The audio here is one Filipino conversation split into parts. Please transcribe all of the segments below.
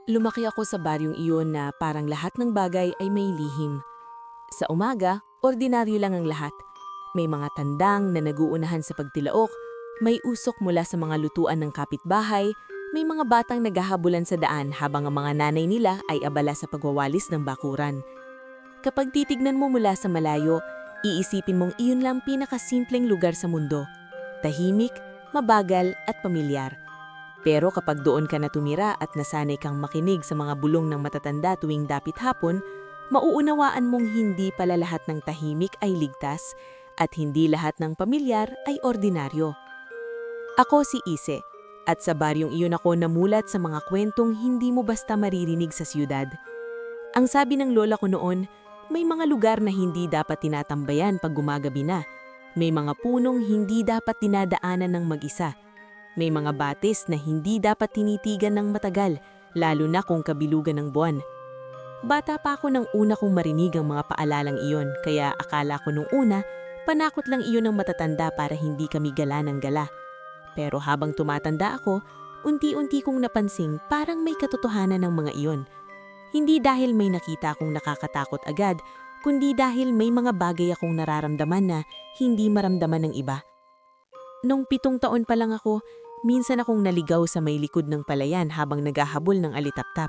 Lumaki ako sa baryong iyon na parang lahat ng bagay ay may lihim. Sa umaga, ordinaryo lang ang lahat. May mga tandang na naguunahan sa pagtilaok, may usok mula sa mga lutuan ng kapitbahay, may mga batang naghahabulan sa daan habang ang mga nanay nila ay abala sa pagwawalis ng bakuran. Kapag titignan mo mula sa malayo, iisipin mong iyon lang pinakasimpleng lugar sa mundo. Tahimik, mabagal at pamilyar. Pero kapag doon ka na tumira at nasanay kang makinig sa mga bulong ng matatanda tuwing dapit hapon, mauunawaan mong hindi pala lahat ng tahimik ay ligtas at hindi lahat ng pamilyar ay ordinaryo. Ako si Ise, at sa baryong iyon ako namulat sa mga kwentong hindi mo basta maririnig sa siyudad. Ang sabi ng lola ko noon, may mga lugar na hindi dapat tinatambayan pag gumagabi na. May mga punong hindi dapat dinadaanan ng mag-isa. May mga batis na hindi dapat tinitigan ng matagal, lalo na kung kabilugan ng buwan. Bata pa ako nang una kong marinig ang mga paalalang iyon, kaya akala ko nung una, panakot lang iyon ng matatanda para hindi kami gala ng gala. Pero habang tumatanda ako, unti-unti kong napansing parang may katotohanan ng mga iyon. Hindi dahil may nakita akong nakakatakot agad, kundi dahil may mga bagay akong nararamdaman na hindi maramdaman ng iba. Nung 7 taon pa lang ako, minsan akong naligaw sa may likod ng palayan habang naghahabol ng alitaptap.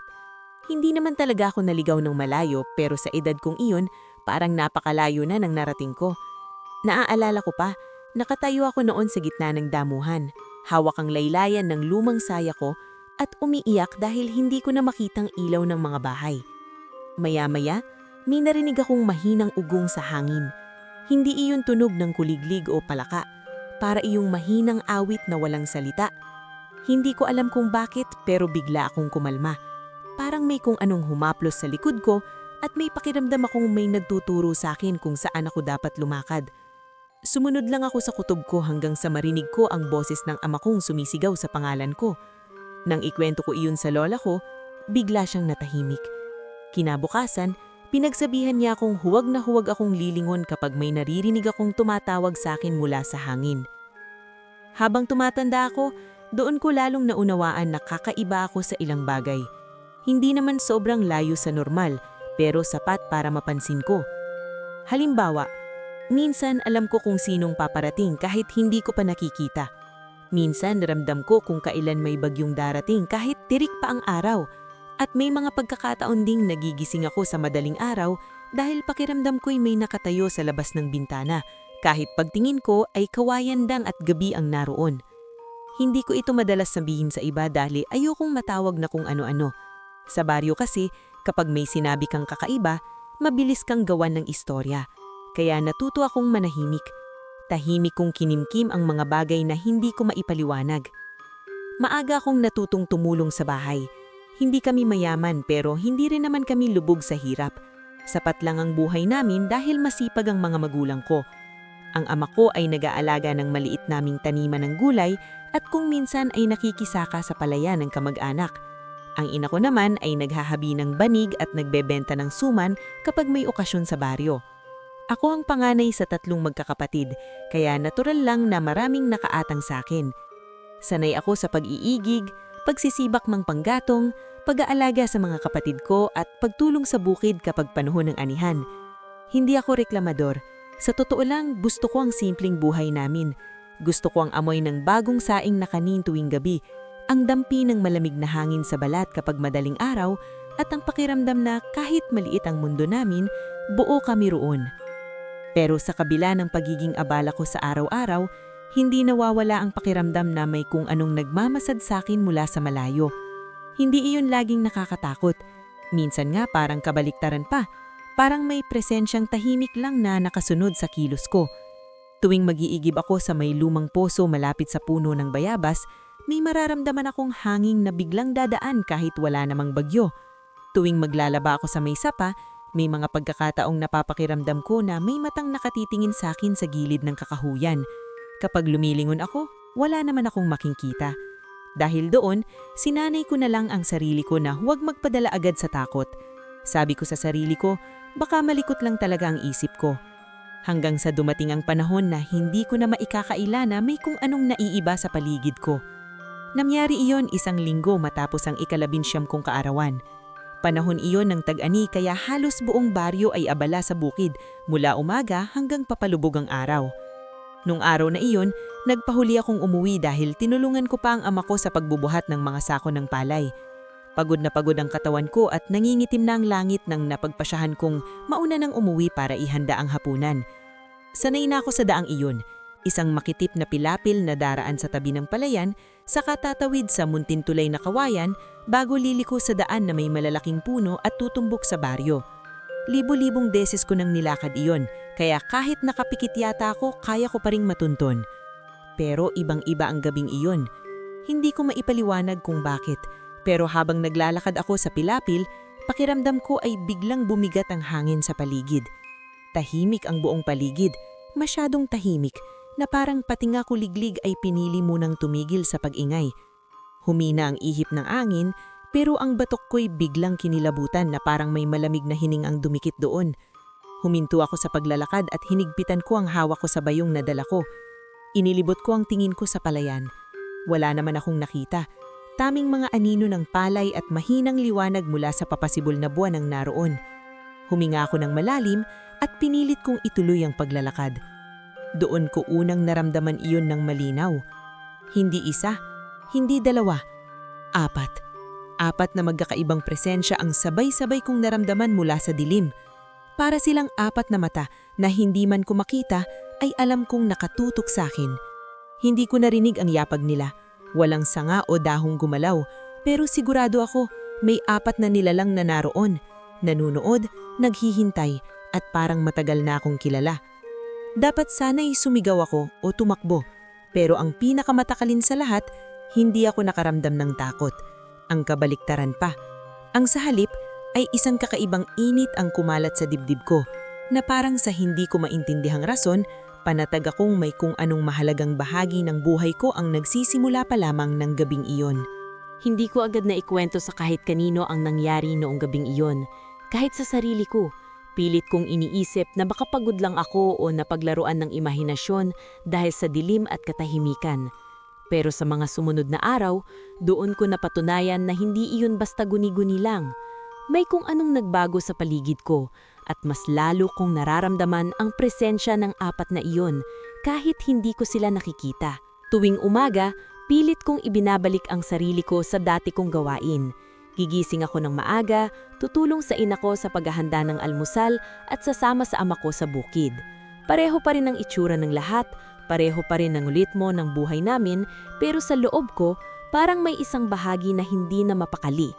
Hindi naman talaga ako naligaw ng malayo pero sa edad kong iyon, parang napakalayo na ng narating ko. Naaalala ko pa, nakatayo ako noon sa gitna ng damuhan, hawak ang laylayan ng lumang saya ko at umiiyak dahil hindi ko na makitang ilaw ng mga bahay. Maya-maya, may narinig akong mahinang ugong sa hangin. Hindi iyon tunog ng kuliglig o palaka. Para iyong mahinang awit na walang salita. Hindi ko alam kung bakit pero bigla akong kumalma. Parang may kung anong humaplos sa likod ko at may pakiramdam akong may nagtuturo sa akin kung saan ako dapat lumakad. Sumunod lang ako sa kutob ko hanggang sa marinig ko ang boses ng ama kong sumisigaw sa pangalan ko. Nang ikwento ko iyon sa lola ko, bigla siyang natahimik. Kinabukasan, pinagsabihan niya akong huwag na huwag akong lilingon kapag may naririnig akong tumatawag sa akin mula sa hangin. Habang tumatanda ako, doon ko lalong naunawaan na kakaiba ako sa ilang bagay. Hindi naman sobrang layo sa normal, pero sapat para mapansin ko. Halimbawa, minsan alam ko kung sinong paparating kahit hindi ko pa nakikita. Minsan ramdam ko kung kailan may bagyong darating kahit tirik pa ang araw. At may mga pagkakataon ding nagigising ako sa madaling araw dahil pakiramdam ko'y may nakatayo sa labas ng bintana, kahit pagtingin ko ay kawayan at gabi ang naroon. Hindi ko ito madalas sabihin sa iba dahil ayokong matawag na kung ano-ano. Sa baryo kasi, kapag may sinabi kang kakaiba, mabilis kang gawan ng istorya. Kaya natuto akong manahimik. Tahimik kong kinimkim ang mga bagay na hindi ko maipaliwanag. Maaga akong natutong tumulong sa bahay. Hindi kami mayaman pero hindi rin naman kami lubog sa hirap. Sapat lang ang buhay namin dahil masipag ang mga magulang ko. Ang ama ko ay nag-aalaga ng maliit naming taniman ng gulay at kung minsan ay nakikisaka sa palayan ng kamag-anak. Ang ina ko naman ay naghahabi ng banig at nagbebenta ng suman kapag may okasyon sa baryo. Ako ang panganay sa 3 magkakapatid, kaya natural lang na maraming nakaatang sa akin. Sanay ako sa pag-iigig, pagsisibak ng panggatong, pag-aalaga sa mga kapatid ko at pagtulong sa bukid kapag panahon ng anihan. Hindi ako reklamador. Sa totoo lang, gusto ko ang simpleng buhay namin. Gusto ko ang amoy ng bagong saing na kanin tuwing gabi, ang dampi ng malamig na hangin sa balat kapag madaling araw, at ang pakiramdam na kahit maliit ang mundo namin, buo kami roon. Pero sa kabila ng pagiging abala ko sa araw-araw, hindi nawawala ang pakiramdam na may kung anong nagmamasad sa akin mula sa malayo. Hindi iyon laging nakakatakot. Minsan nga parang kabaliktaran pa. Parang may presensyang tahimik lang na nakasunod sa kilos ko. Tuwing mag-iigib ako sa may lumang poso malapit sa puno ng bayabas, may mararamdaman akong hangin na biglang dadaan kahit wala namang bagyo. Tuwing maglalaba ako sa may sapa, may mga pagkakataong napapakiramdam ko na may matang nakatitingin sa akin sa gilid ng kakahuyan. Kapag lumilingon ako, wala naman akong makikita. Dahil doon, sinanay ko na lang ang sarili ko na huwag magpadala agad sa takot. Sabi ko sa sarili ko, baka malikot lang talaga ang isip ko. Hanggang sa dumating ang panahon na hindi ko na maikakaila na may kung anong naiiba sa paligid ko. Nangyari iyon 1 linggo matapos ang ika-19 kong kaarawan. Panahon iyon ng tag-ani kaya halos buong baryo ay abala sa bukid mula umaga hanggang papalubog ang araw. Nung araw na iyon, nagpahuli akong umuwi dahil tinulungan ko pa ang ama ko sa pagbubuhat ng mga sako ng palay. Pagod na pagod ang katawan ko at nangingitim na ang langit nang napagpasyahan kong mauna nang umuwi para ihanda ang hapunan. Sanay na ako sa daang iyon, isang makitip na pilapil na daraan sa tabi ng palayan, saka tatawid sa muntintulay na kawayan bago liliko sa daan na may malalaking puno at tutumbok sa baryo. Libo-libong beses ko nang nilakad iyon, kaya kahit nakapikit yata ako, kaya ko pa ring matunton. Pero ibang-iba ang gabing iyon. Hindi ko maipaliwanag kung bakit, pero habang naglalakad ako sa pilapil, pakiramdam ko ay biglang bumigat ang hangin sa paligid. Tahimik ang buong paligid, masyadong tahimik, na parang pati nga kuliglig ay pinili munang tumigil sa pag-ingay. Humina ang ihip ng angin, pero ang batok ko'y biglang kinilabutan na parang may malamig na hining ang dumikit doon. Huminto ako sa paglalakad at hinigpitan ko ang hawak ko sa bayong na dala ko. Inilibot ko ang tingin ko sa palayan. Wala naman akong nakita. Taming mga anino ng palay at mahinang liwanag mula sa papasibol na buwan ang naroon. Huminga ako ng malalim at pinilit kong ituloy ang paglalakad. Doon ko unang naramdaman iyon ng malinaw. Hindi isa, hindi dalawa, 4. 4 na magkakaibang presensya ang sabay-sabay kong naramdaman mula sa dilim. Para silang 4 na mata na hindi man ko makita ay alam kong nakatutok sa akin. Hindi ko narinig ang yapag nila. Walang sanga o dahong gumalaw, pero sigurado ako may 4 na nilalang na naroon. Nanunood, naghihintay at parang matagal na akong kilala. Dapat sana'y sumigaw ako o tumakbo, pero ang pinakamatakalim sa lahat, hindi ako nakaramdam ng takot. Ang kabaliktaran pa. Ang sa halip ay isang kakaibang init ang kumalat sa dibdib ko na parang sa hindi ko maintindihang rason, panatag akong may kung anong mahalagang bahagi ng buhay ko ang nagsisimula pa lamang ng gabing iyon. Hindi ko agad na ikwento sa kahit kanino ang nangyari noong gabing iyon. Kahit sa sarili ko, pilit kong iniisip na baka pagod lang ako o napaglaruan ng imahinasyon dahil sa dilim at katahimikan. Pero sa mga sumunod na araw, doon ko napatunayan na hindi iyon basta guni-guni lang. May kung anong nagbago sa paligid ko at mas lalo kong nararamdaman ang presensya ng 4 na iyon kahit hindi ko sila nakikita. Tuwing umaga, pilit kong ibinabalik ang sarili ko sa dati kong gawain. Gigising ako ng maaga, tutulong sa ina ko sa paghahanda ng almusal at sasama sa ama ko sa bukid. Pareho pa rin ang itsura ng lahat, pareho pa rin ang ritmo ng buhay namin, pero sa loob ko, parang may isang bahagi na hindi na mapakali.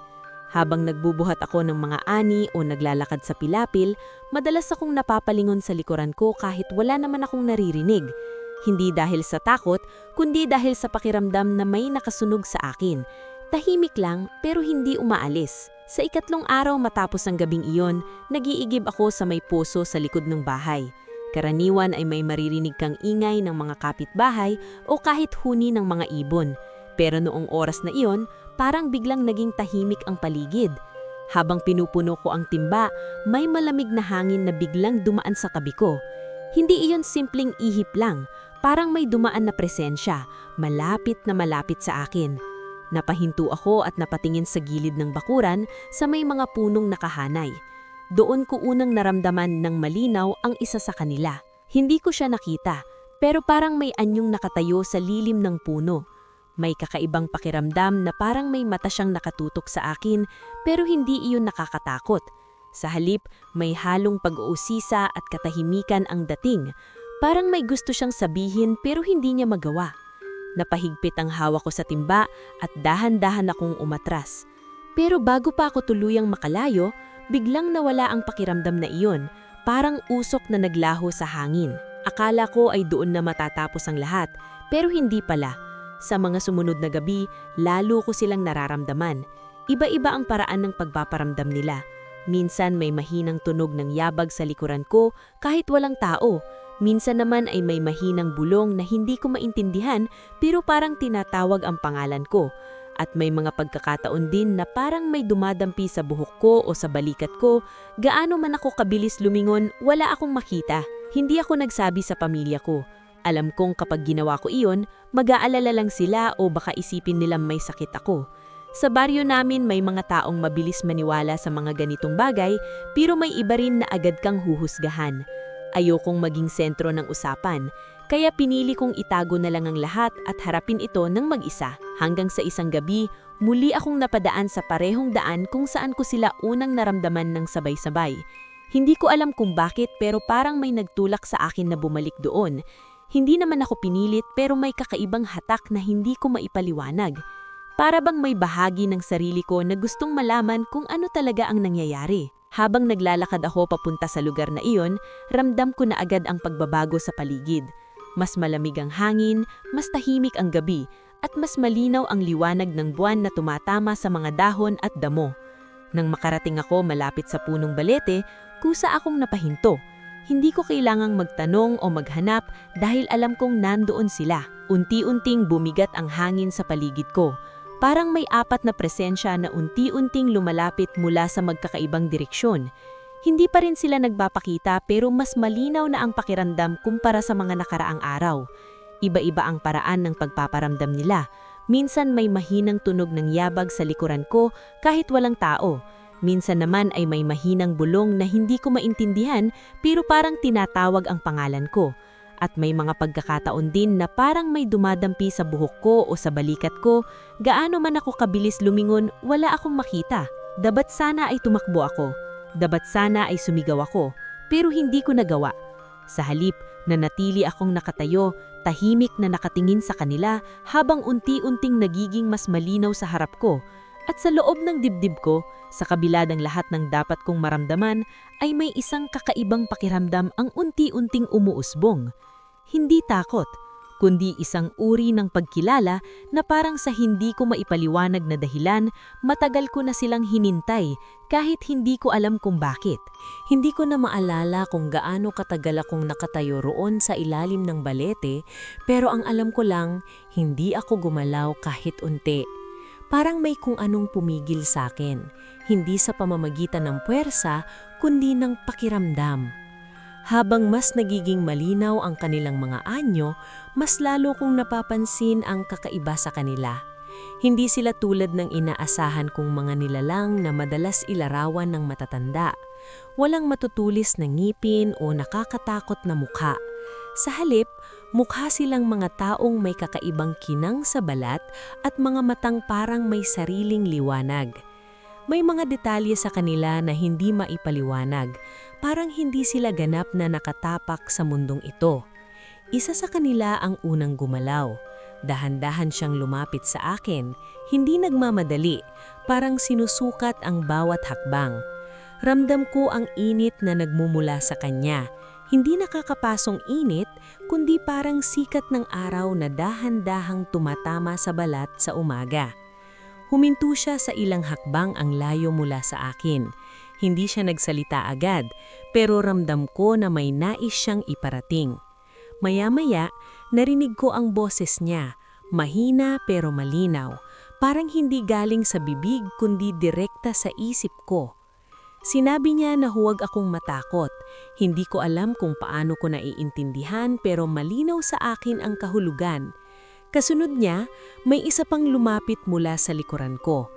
Habang nagbubuhat ako ng mga ani o naglalakad sa pilapil, madalas akong napapalingon sa likuran ko kahit wala naman akong naririnig. Hindi dahil sa takot, kundi dahil sa pakiramdam na may nakasunog sa akin. Tahimik lang pero hindi umaalis. Sa 3 araw matapos ang gabing iyon, nag-iigib ako sa may puso sa likod ng bahay. Karaniwan ay may maririnig kang ingay ng mga kapitbahay o kahit huni ng mga ibon. Pero noong oras na iyon, parang biglang naging tahimik ang paligid. Habang pinupuno ko ang timba, may malamig na hangin na biglang dumaan sa tabi ko. Hindi iyon simpleng ihip lang, parang may dumaan na presensya, malapit na malapit sa akin. Napahinto ako at napatingin sa gilid ng bakuran sa may mga punong nakahanay. Doon ko unang naramdaman ng malinaw ang isa sa kanila. Hindi ko siya nakita, pero parang may anyong nakatayo sa lilim ng puno. May kakaibang pakiramdam na parang may mata siyang nakatutok sa akin, pero hindi iyon nakakatakot. Sa halip, may halong pag-uusisa at katahimikan ang dating. Parang may gusto siyang sabihin pero hindi niya magawa. Napahigpit ang hawak ko sa timba at dahan-dahan akong umatras. Pero bago pa ako tuluyang makalayo, biglang nawala ang pakiramdam na iyon, parang usok na naglaho sa hangin. Akala ko ay doon na matatapos ang lahat, pero hindi pala. Sa mga sumunod na gabi, lalo ko silang nararamdaman. Iba-iba ang paraan ng pagpaparamdam nila. Minsan may mahinang tunog ng yabag sa likuran ko kahit walang tao. Minsan naman ay may mahinang bulong na hindi ko maintindihan pero parang tinatawag ang pangalan ko. At may mga pagkakataon din na parang may dumadampi sa buhok ko o sa balikat ko. Gaano man ako kabilis lumingon, wala akong makita. Hindi ako nagsabi sa pamilya ko. Alam kong kapag ginawa ko iyon, mag-aalala lang sila o baka isipin nilang may sakit ako. Sa baryo namin may mga taong mabilis maniwala sa mga ganitong bagay, pero may iba rin na agad kang huhusgahan. Ayokong maging sentro ng usapan, kaya pinili kong itago na lang ang lahat at harapin ito ng mag-isa. Hanggang sa isang gabi, muli akong napadaan sa parehong daan kung saan ko sila unang naramdaman ng sabay-sabay. Hindi ko alam kung bakit pero parang may nagtulak sa akin na bumalik doon. Hindi naman ako pinilit pero may kakaibang hatak na hindi ko maipaliwanag. Para bang may bahagi ng sarili ko na gustong malaman kung ano talaga ang nangyayari. Habang naglalakad ako papunta sa lugar na iyon, ramdam ko na agad ang pagbabago sa paligid. Mas malamig ang hangin, mas tahimik ang gabi, at mas malinaw ang liwanag ng buwan na tumatama sa mga dahon at damo. Nang makarating ako malapit sa punong balete, kusa akong napahinto. Hindi ko kailangang magtanong o maghanap dahil alam kong nandoon sila. Unti-unting bumigat ang hangin sa paligid ko. Parang may apat na presensya na unti-unting lumalapit mula sa magkakaibang direksyon. Hindi pa rin sila nagpapakita pero mas malinaw na ang pakiramdam kumpara sa mga nakaraang araw. Iba-iba ang paraan ng pagpaparamdam nila. Minsan may mahinang tunog ng yabag sa likuran ko kahit walang tao. Minsan naman ay may mahinang bulong na hindi ko maintindihan pero parang tinatawag ang pangalan ko. At may mga pagkakataon din na parang may dumadampi sa buhok ko o sa balikat ko, gaano man ako kabilis lumingon, wala akong makita. Dapat sana ay tumakbo ako. Dapat sana ay sumigaw ako, pero hindi ko nagawa. Sa halip, nanatili akong nakatayo, tahimik na nakatingin sa kanila habang unti-unting nagiging mas malinaw sa harap ko. At sa loob ng dibdib ko, sa kabila ng lahat ng dapat kong maramdaman, ay may isang kakaibang pakiramdam ang unti-unting umuusbong. Hindi takot, kundi isang uri ng pagkilala na parang sa hindi ko maipaliwanag na dahilan, matagal ko na silang hinintay kahit hindi ko alam kung bakit. Hindi ko na maalala kung gaano katagal akong nakatayo roon sa ilalim ng balete, pero ang alam ko lang, hindi ako gumalaw kahit unti. Parang may kung anong pumigil sa akin, hindi sa pamamagitan ng puwersa, kundi ng pakiramdam. Habang mas nagiging malinaw ang kanilang mga anyo, mas lalo kong napapansin ang kakaiba sa kanila. Hindi sila tulad ng inaasahan kong mga nilalang na madalas ilarawan ng matatanda. Walang matutulis na ngipin o nakakatakot na mukha. Sa halip, mukha silang mga taong may kakaibang kinang sa balat at mga matang parang may sariling liwanag. May mga detalye sa kanila na hindi maipaliwanag, parang hindi sila ganap na nakatapak sa mundong ito. Isa sa kanila ang unang gumalaw. Dahan-dahan siyang lumapit sa akin, hindi nagmamadali, parang sinusukat ang bawat hakbang. Ramdam ko ang init na nagmumula sa kanya. Hindi nakakapasong init, kundi parang sikat ng araw na dahan-dahang tumatama sa balat sa umaga. Huminto siya sa ilang hakbang ang layo mula sa akin. Hindi siya nagsalita agad, pero ramdam ko na may nais siyang iparating. Maya-maya, narinig ko ang boses niya, mahina pero malinaw, parang hindi galing sa bibig kundi direkta sa isip ko. Sinabi niya na huwag akong matakot. Hindi ko alam kung paano ko naiintindihan pero malinaw sa akin ang kahulugan. Kasunod niya, may isa pang lumapit mula sa likuran ko.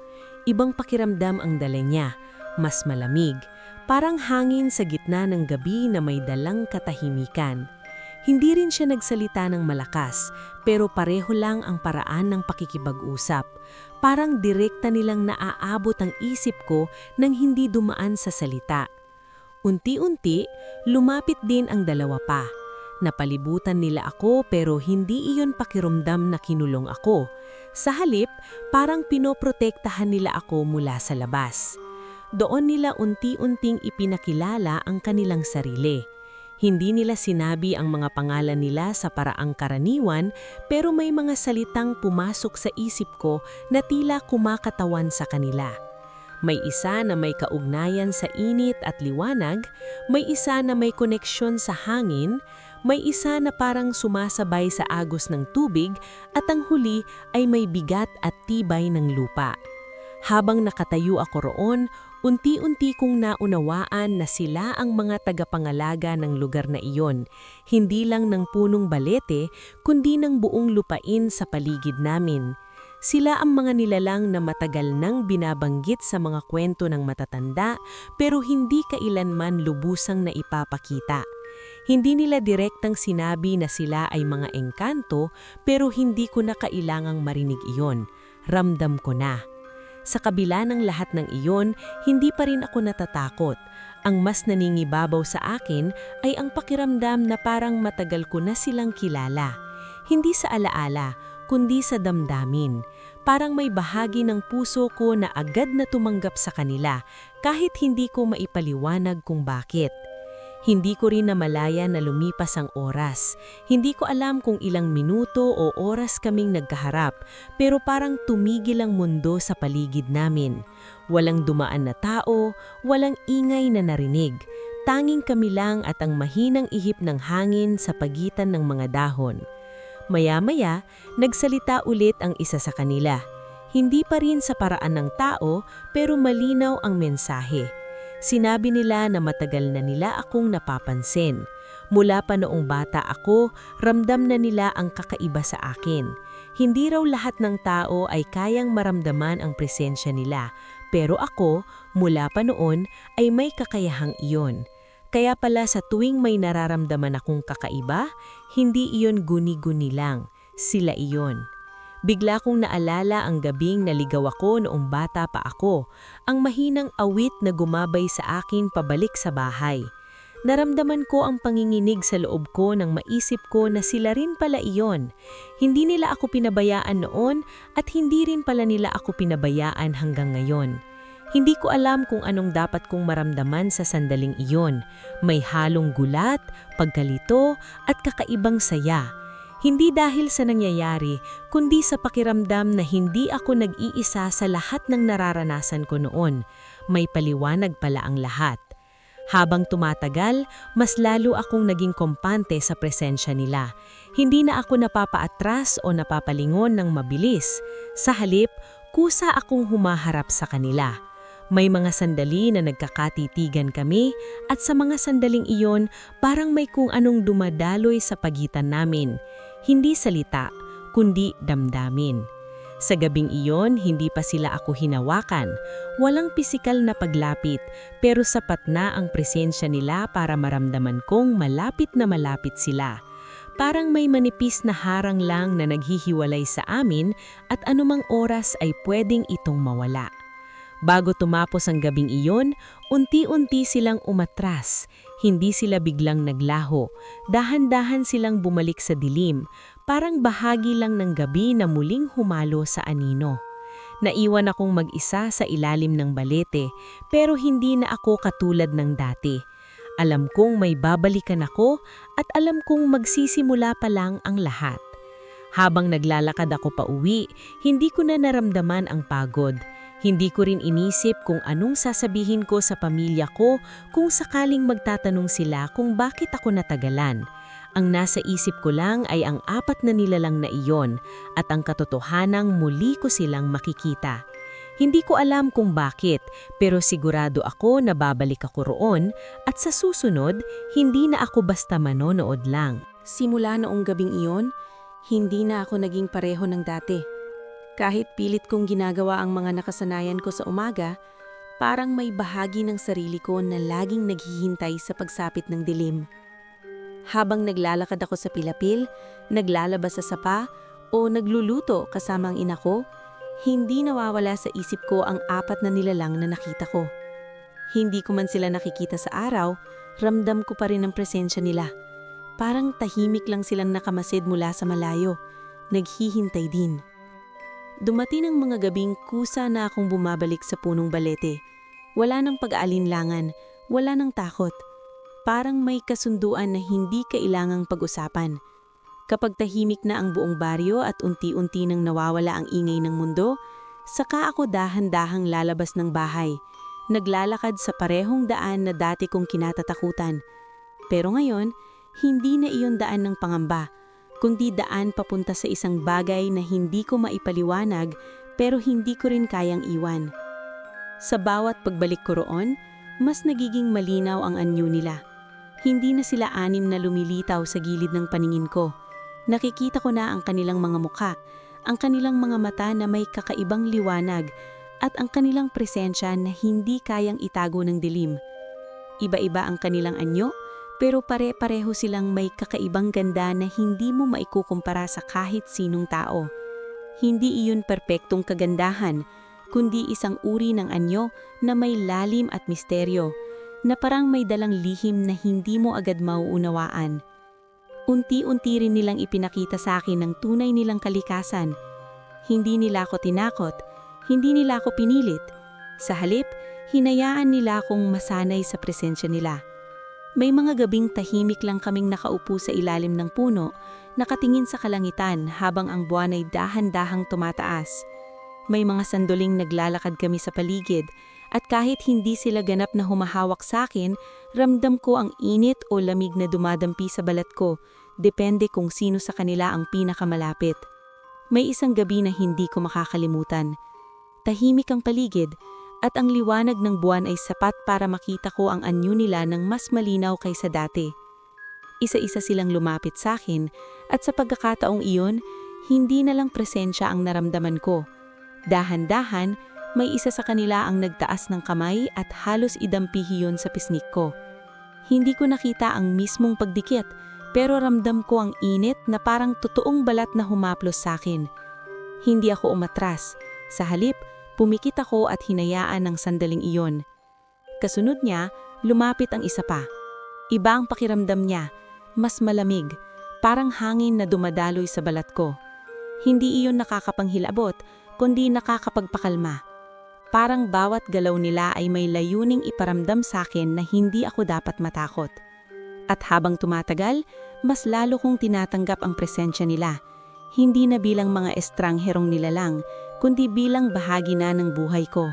Ibang pakiramdam ang dala niya, mas malamig, parang hangin sa gitna ng gabi na may dalang katahimikan. Hindi rin siya nagsalita ng malakas, pero pareho lang ang paraan ng pakikipag-usap. Parang direkta nilang naaabot ang isip ko nang hindi dumaan sa salita. Unti-unti, lumapit din ang dalawa pa. Napalibutan nila ako pero hindi iyon pakiramdam na kinulong ako. Sa halip, parang pinoprotektahan nila ako mula sa labas. Doon nila unti-unting ipinakilala ang kanilang sarili. Hindi nila sinabi ang mga pangalan nila sa paraang karaniwan pero may mga salitang pumasok sa isip ko na tila kumakatawan sa kanila. May isa na may kaugnayan sa init at liwanag, may isa na may koneksyon sa hangin, may isa na parang sumasabay sa agos ng tubig at ang huli ay may bigat at tibay ng lupa. Habang nakatayo ako roon, Unti-unti kong naunawaan na sila ang mga tagapangalaga ng lugar na iyon, hindi lang ng punong balete, kundi ng buong lupain sa paligid namin. Sila ang mga nilalang na matagal nang binabanggit sa mga kwento ng matatanda pero hindi kailanman lubusang na ipapakita. Hindi nila direktang sinabi na sila ay mga engkanto pero hindi ko na kailangang marinig iyon. Ramdam ko na. Sa kabila ng lahat ng iyon, hindi pa rin ako natatakot. Ang mas naningibabaw sa akin ay ang pakiramdam na parang matagal ko na silang kilala. Hindi sa alaala, kundi sa damdamin. Parang may bahagi ng puso ko na agad na tumanggap sa kanila kahit hindi ko maipaliwanag kung bakit. Hindi ko rin namalaya na lumipas ang oras. Hindi ko alam kung ilang minuto o oras kaming nagkaharap, pero parang tumigil ang mundo sa paligid namin. Walang dumaan na tao, walang ingay na narinig. Tanging kami lang at ang mahinang ihip ng hangin sa pagitan ng mga dahon. Maya-maya, nagsalita ulit ang isa sa kanila. Hindi pa rin sa paraan ng tao, pero malinaw ang mensahe. Sinabi nila na matagal na nila akong napapansin. Mula pa noong bata ako, ramdam na nila ang kakaiba sa akin. Hindi raw lahat ng tao ay kayang maramdaman ang presensya nila, pero ako, mula pa noon, ay may kakayahang iyon. Kaya pala sa tuwing may nararamdaman akong kakaiba, hindi iyon guni-guni lang, sila iyon. Bigla kong naalala ang gabing naligaw ako noong bata pa ako, ang mahinang awit na gumabay sa akin pabalik sa bahay. Naramdaman ko ang panginginig sa loob ko nang maisip ko na sila rin pala iyon. Hindi nila ako pinabayaan noon at hindi rin pala nila ako pinabayaan hanggang ngayon. Hindi ko alam kung anong dapat kong maramdaman sa sandaling iyon. May halong gulat, pagkalito at kakaibang saya. Hindi dahil sa nangyayari, kundi sa pakiramdam na hindi ako nag-iisa sa lahat ng nararanasan ko noon. May paliwanag pala ang lahat. Habang tumatagal, mas lalo akong naging kompante sa presensya nila. Hindi na ako napapaatras o napapalingon ng mabilis. Sa halip, kusa akong humaharap sa kanila. May mga sandali na nagkakatitigan kami at sa mga sandaling iyon parang may kung anong dumadaloy sa pagitan namin. Hindi salita, kundi damdamin. Sa gabing iyon, hindi pa sila ako hinawakan. Walang pisikal na paglapit, pero sapat na ang presensya nila para maramdaman kong malapit na malapit sila. Parang may manipis na harang lang na naghihiwalay sa amin at anumang oras ay pwedeng itong mawala. Bago tumapos ang gabing iyon, unti-unti silang umatras. Hindi sila biglang naglaho. Dahan-dahan silang bumalik sa dilim, parang bahagi lang ng gabi na muling humalo sa anino. Naiwan akong mag-isa sa ilalim ng balete, pero hindi na ako katulad ng dati. Alam kong may babalikan ako at alam kong magsisimula pa lang ang lahat. Habang naglalakad ako pa uwi, hindi ko na naramdaman ang pagod. Hindi ko rin inisip kung anong sasabihin ko sa pamilya ko kung sakaling magtatanong sila kung bakit ako natagalan. Ang nasa isip ko lang ay ang 4 na nilalang na iyon at ang katotohanang muli ko silang makikita. Hindi ko alam kung bakit, pero sigurado ako na babalik ako roon at sa susunod, hindi na ako basta manonood lang. Simula noong gabing iyon, hindi na ako naging pareho ng dati. Kahit pilit kong ginagawa ang mga nakasanayan ko sa umaga, parang may bahagi ng sarili ko na laging naghihintay sa pagsapit ng dilim. Habang naglalakad ako sa pilapil, naglalabas sa sapa, o nagluluto kasama ang ina ko, hindi nawawala sa isip ko ang 4 na nilalang na nakita ko. Hindi ko man sila nakikita sa araw, ramdam ko pa rin ang presensya nila. Parang tahimik lang silang nakamasid mula sa malayo, naghihintay din. Dumating ang mga gabing kusa na akong bumabalik sa punong balete. Wala nang pag-aalinlangan, wala nang takot. Parang may kasunduan na hindi kailangang pag-usapan. Kapag tahimik na ang buong baryo at unti-unti nang nawawala ang ingay ng mundo, saka ako dahan-dahang lalabas ng bahay. Naglalakad sa parehong daan na dati kong kinatatakutan. Pero ngayon, hindi na iyon daan ng pangamba, kundi daan papunta sa isang bagay na hindi ko maipaliwanag pero hindi ko rin kayang iwan. Sa bawat pagbalik ko roon, mas nagiging malinaw ang anyo nila. Hindi na sila anim na lumilitaw sa gilid ng paningin ko. Nakikita ko na ang kanilang mga muka, ang kanilang mga mata na may kakaibang liwanag, at ang kanilang presensya na hindi kayang itago ng dilim. Iba-iba ang kanilang anyo, pero pare-pareho silang may kakaibang ganda na hindi mo maikukumpara sa kahit sinong tao. Hindi iyon perpektong kagandahan, kundi isang uri ng anyo na may lalim at misteryo, na parang may dalang lihim na hindi mo agad mauunawaan. Unti-unti rin nilang ipinakita sa akin ang tunay nilang kalikasan. Hindi nila ako tinakot, hindi nila ako pinilit. Sa halip, hinayaan nila akong masanay sa presensya nila. May mga gabing tahimik lang kaming nakaupo sa ilalim ng puno, nakatingin sa kalangitan habang ang buwan ay dahan-dahang tumataas. May mga sanduling naglalakad kami sa paligid, at kahit hindi sila ganap na humahawak sa akin, ramdam ko ang init o lamig na dumadampi sa balat ko, depende kung sino sa kanila ang pinakamalapit. May isang gabi na hindi ko makakalimutan. Tahimik ang paligid, at ang liwanag ng buwan ay sapat para makita ko ang anyo nila ng mas malinaw kaysa dati. Isa-isa silang lumapit sa akin, at sa pagkakataong iyon, hindi na lang presensya ang naramdaman ko. Dahan-dahan, may isa sa kanila ang nagtaas ng kamay at halos idampihi yun sa pisngi ko. Hindi ko nakita ang mismong pagdikit, pero ramdam ko ang init na parang totoong balat na humaplos sa akin. Hindi ako umatras. Sa halip, pumikit ako at hinayaan ng sandaling iyon. Kasunod niya, lumapit ang isa pa. Iba ang pakiramdam niya, mas malamig, parang hangin na dumadaloy sa balat ko. Hindi iyon nakakapanghilabot, kundi nakakapagpakalma. Parang bawat galaw nila ay may layuning iparamdam sa akin na hindi ako dapat matakot. At habang tumatagal, mas lalo kong tinatanggap ang presensya nila. Hindi na bilang mga estrangherong nilalang, kundi bilang bahagi na ng buhay ko.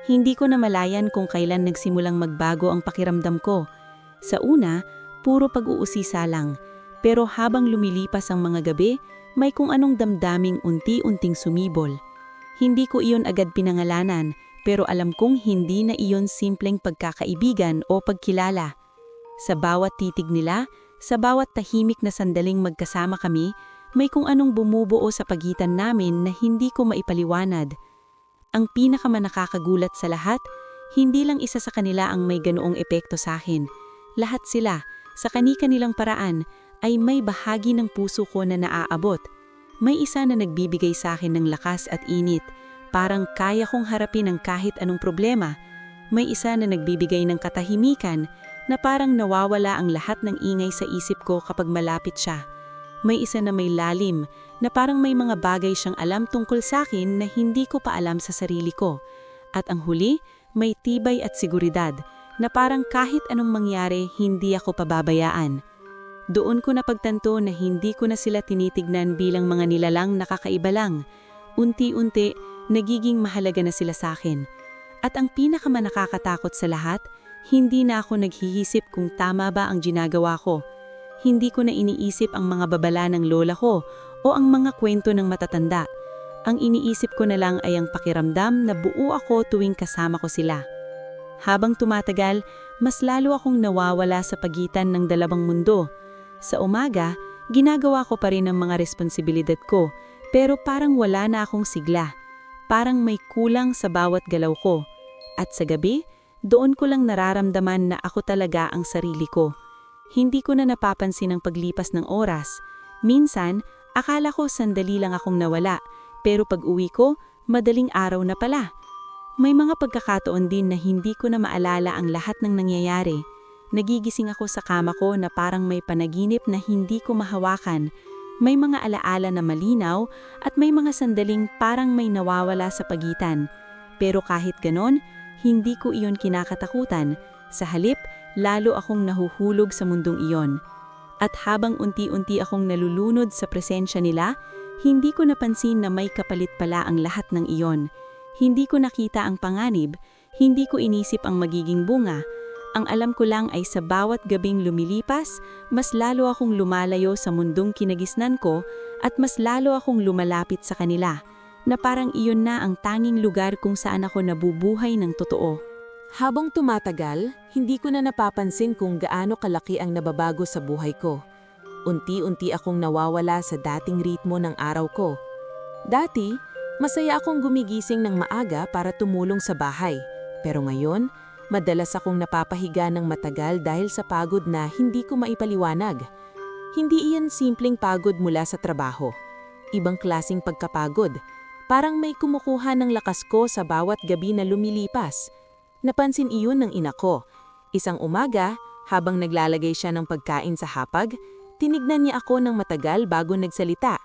Hindi ko na malayan kung kailan nagsimulang magbago ang pakiramdam ko. Sa una, puro pag-uusisa lang, pero habang lumilipas ang mga gabi, may kung anong damdaming unti-unting sumibol. Hindi ko iyon agad pinangalanan, pero alam kong hindi na iyon simpleng pagkakaibigan o pagkilala. Sa bawat titig nila, sa bawat tahimik na sandaling magkasama kami, may kung anong bumubuo sa pagitan namin na hindi ko maipaliwanag. Ang pinakamanakakagulat sa lahat, hindi lang isa sa kanila ang may ganoong epekto sa akin. Lahat sila, sa kani-kanilang paraan, ay may bahagi ng puso ko na naaabot. May isa na nagbibigay sa akin ng lakas at init, parang kaya kong harapin ang kahit anong problema. May isa na nagbibigay ng katahimikan, na parang nawawala ang lahat ng ingay sa isip ko kapag malapit siya. May isa na may lalim, na parang may mga bagay siyang alam tungkol sa akin na hindi ko pa alam sa sarili ko. At ang huli, may tibay at seguridad, na parang kahit anong mangyari, hindi ako pababayaan. Doon ko napagtanto na hindi ko na sila tinitignan bilang mga nilalang nakakaiba lang. Unti-unti, nagiging mahalaga na sila sa akin. At ang pinakamanakakatakot sa lahat, hindi na ako naghihisip kung tama ba ang ginagawa ko. Hindi ko na iniisip ang mga babala ng lola ko o ang mga kwento ng matatanda. Ang iniisip ko na lang ay ang pakiramdam na buo ako tuwing kasama ko sila. Habang tumatagal, mas lalo akong nawawala sa pagitan ng dalawang mundo. Sa umaga, ginagawa ko pa rin ang mga responsibilidad ko, pero parang wala na akong sigla. Parang may kulang sa bawat galaw ko. At sa gabi, doon ko lang nararamdaman na ako talaga ang sarili ko. Hindi ko na napapansin ang paglipas ng oras. Minsan, akala ko sandali lang akong nawala, pero pag-uwi ko, madaling araw na pala. May mga pagkakataon din na hindi ko na maalala ang lahat ng nangyayari. Nagigising ako sa kama ko na parang may panaginip na hindi ko mahawakan. May mga alaala na malinaw at may mga sandaling parang may nawawala sa pagitan. Pero kahit ganon, hindi ko iyon kinakatakutan. Sa halip, lalo akong nahuhulog sa mundong iyon. At habang unti-unti akong nalulunod sa presensya nila, hindi ko napansin na may kapalit pala ang lahat ng iyon. Hindi ko nakita ang panganib, hindi ko inisip ang magiging bunga. Ang alam ko lang ay sa bawat gabing lumilipas, mas lalo akong lumalayo sa mundong kinagisnan ko at mas lalo akong lumalapit sa kanila. na parang iyon na ang tanging lugar kung saan ako nabubuhay ng totoo. Habang tumatagal, hindi ko na napapansin kung gaano kalaki ang nababago sa buhay ko. Unti-unti akong nawawala sa dating ritmo ng araw ko. Dati, masaya akong gumigising ng maaga para tumulong sa bahay. Pero ngayon, madalas akong napapahiga ng matagal dahil sa pagod na hindi ko maipaliwanag. Hindi iyan simpleng pagod mula sa trabaho. Ibang klasing pagkapagod. Parang may kumukuha ng lakas ko sa bawat gabi na lumilipas. Napansin iyon ng ina ko. Isang umaga, habang naglalagay siya ng pagkain sa hapag, tinignan niya ako ng matagal bago nagsalita.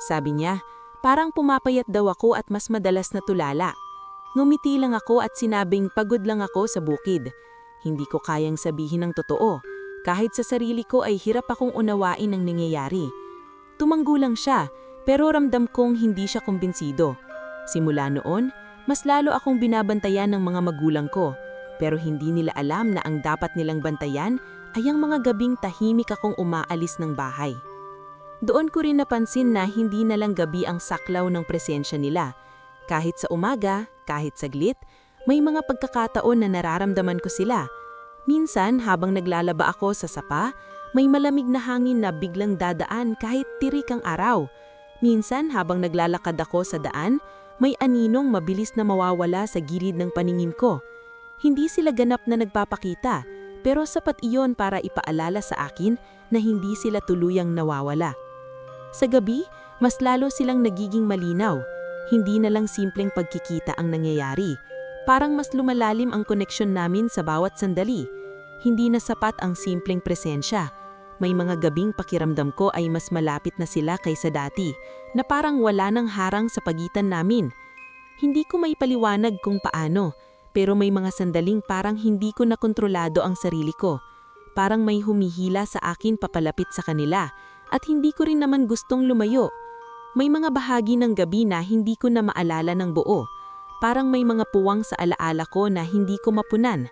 Sabi niya, parang pumapayat daw ako at mas madalas na tulala. Ngumiti lang ako at sinabing pagod lang ako sa bukid. Hindi ko kayang sabihin ng totoo. Kahit sa sarili ko ay hirap akong unawain ang nangyayari. Tumanggo lang siya, pero ramdam kong hindi siya kumbinsido. Simula noon, mas lalo akong binabantayan ng mga magulang ko, pero hindi nila alam na ang dapat nilang bantayan ay ang mga gabing tahimik akong umaalis ng bahay. Doon ko rin napansin na hindi na lang gabi ang saklaw ng presensya nila. Kahit sa umaga, kahit saglit, may mga pagkakataon na nararamdaman ko sila. Minsan, habang naglalaba ako sa sapa, may malamig na hangin na biglang dadaan kahit tirik ang araw. Minsan, habang naglalakad ako sa daan, may aninong mabilis na mawawala sa gilid ng paningin ko. Hindi sila ganap na nagpapakita, pero sapat iyon para ipaalala sa akin na hindi sila tuluyang nawawala. Sa gabi, mas lalo silang nagiging malinaw. Hindi na lang simpleng pagkikita ang nangyayari. Parang mas lumalalim ang koneksyon namin sa bawat sandali. Hindi na sapat ang simpleng presensya. May mga gabing pakiramdam ko ay mas malapit na sila kaysa dati, na parang wala nang harang sa pagitan namin. Hindi ko maipaliwanag kung paano, pero may mga sandaling parang hindi ko nakontrolado ang sarili ko. Parang may humihila sa akin papalapit sa kanila, at hindi ko rin naman gustong lumayo. May mga bahagi ng gabi na hindi ko na maalala ng buo. Parang may mga puwang sa alaala ko na hindi ko mapunan.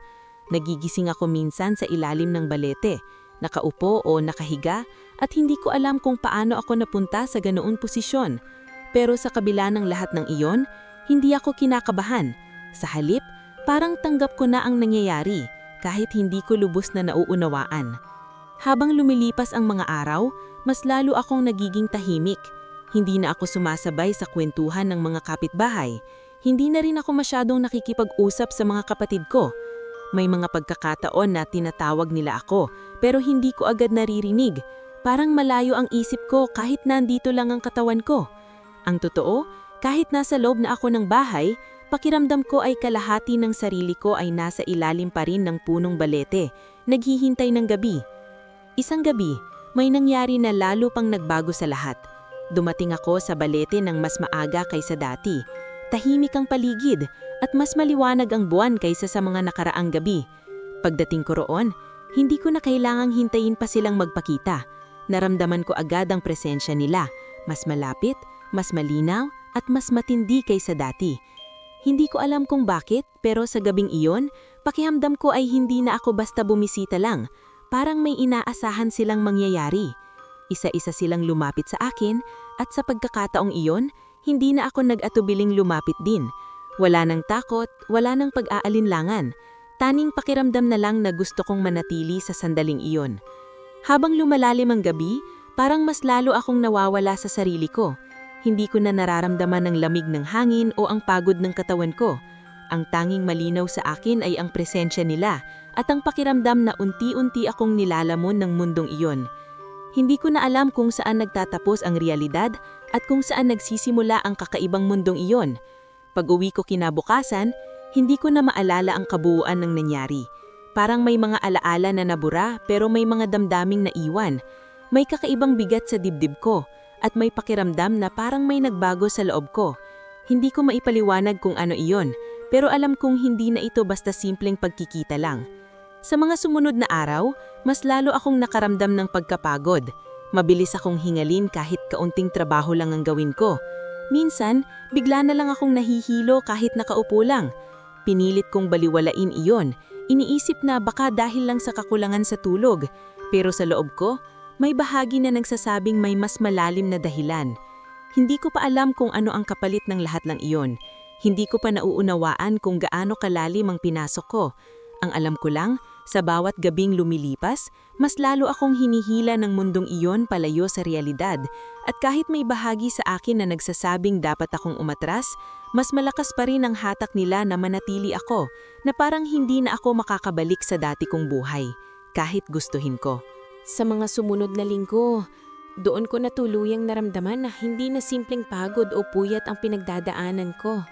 Nagigising ako minsan sa ilalim ng balete, nakaupo o nakahiga, at hindi ko alam kung paano ako napunta sa ganoong posisyon. Pero sa kabila ng lahat ng iyon, hindi ako kinakabahan. Sa halip, parang tanggap ko na ang nangyayari, kahit hindi ko lubos na nauunawaan. Habang lumilipas ang mga araw, mas lalo akong nagiging tahimik. Hindi na ako sumasabay sa kwentuhan ng mga kapitbahay. Hindi na rin ako masyadong nakikipag-usap sa mga kapatid ko. May mga pagkakataon na tinatawag nila ako, pero hindi ko agad naririnig. Parang malayo ang isip ko kahit nandito lang ang katawan ko. Ang totoo, kahit nasa loob na ako ng bahay, pakiramdam ko ay kalahati ng sarili ko ay nasa ilalim pa rin ng punong balete, naghihintay ng gabi. Isang gabi, may nangyari na lalo pang nagbago sa lahat. Dumating ako sa balete ng mas maaga kaysa dati. Tahimik ang paligid at mas maliwanag ang buwan kaysa sa mga nakaraang gabi. Pagdating ko roon, hindi ko na kailangang hintayin pa silang magpakita. Naramdaman ko agad ang presensya nila, mas malapit, mas malinaw at mas matindi kaysa dati. Hindi ko alam kung bakit, pero sa gabing iyon, pakiramdam ko ay hindi na ako basta bumisita lang. Parang may inaasahan silang mangyayari. Isa-isa silang lumapit sa akin at sa pagkakataong iyon, hindi na ako nag-atubiling lumapit din. Wala nang takot, wala nang pag-aalinlangan. Taning pakiramdam na lang na gusto kong manatili sa sandaling iyon. Habang lumalalim ang gabi, parang mas lalo akong nawawala sa sarili ko. Hindi ko na nararamdaman ang lamig ng hangin o ang pagod ng katawan ko. Ang tanging malinaw sa akin ay ang presensya nila at ang pakiramdam na unti-unti akong nilalamon ng mundong iyon. Hindi ko na alam kung saan nagtatapos ang realidad at kung saan nagsisimula ang kakaibang mundong iyon. Pag-uwi ko kinabukasan, hindi ko na maalala ang kabuuan ng nangyari. Parang may mga alaala na nabura pero may mga damdaming naiwan. May kakaibang bigat sa dibdib ko at may pakiramdam na parang may nagbago sa loob ko. Hindi ko maipaliwanag kung ano iyon, pero alam kong hindi na ito basta simpleng pagkikita lang. Sa mga sumunod na araw, mas lalo akong nakaramdam ng pagkapagod. Mabilis akong hingalin kahit kaunting trabaho lang ang gawin ko. Minsan, bigla na lang akong nahihilo kahit nakaupo lang. Pinilit kong baliwalain iyon. Iniisip na baka dahil lang sa kakulangan sa tulog. Pero sa loob ko, may bahagi na nagsasabing may mas malalim na dahilan. Hindi ko pa alam kung ano ang kapalit ng lahat ng iyon. Hindi ko pa nauunawaan kung gaano kalalim ang pinasok ko. Ang alam ko lang, sa bawat gabing lumilipas, mas lalo akong hinihila ng mundong iyon palayo sa realidad. At kahit may bahagi sa akin na nagsasabing dapat akong umatras, mas malakas pa rin ang hatak nila na manatili ako, na parang hindi na ako makakabalik sa dati kong buhay, kahit gustuhin ko. Sa mga sumunod na linggo, doon ko na tuluyang naramdaman na hindi na simpleng pagod o puyat ang pinagdadaanan ko.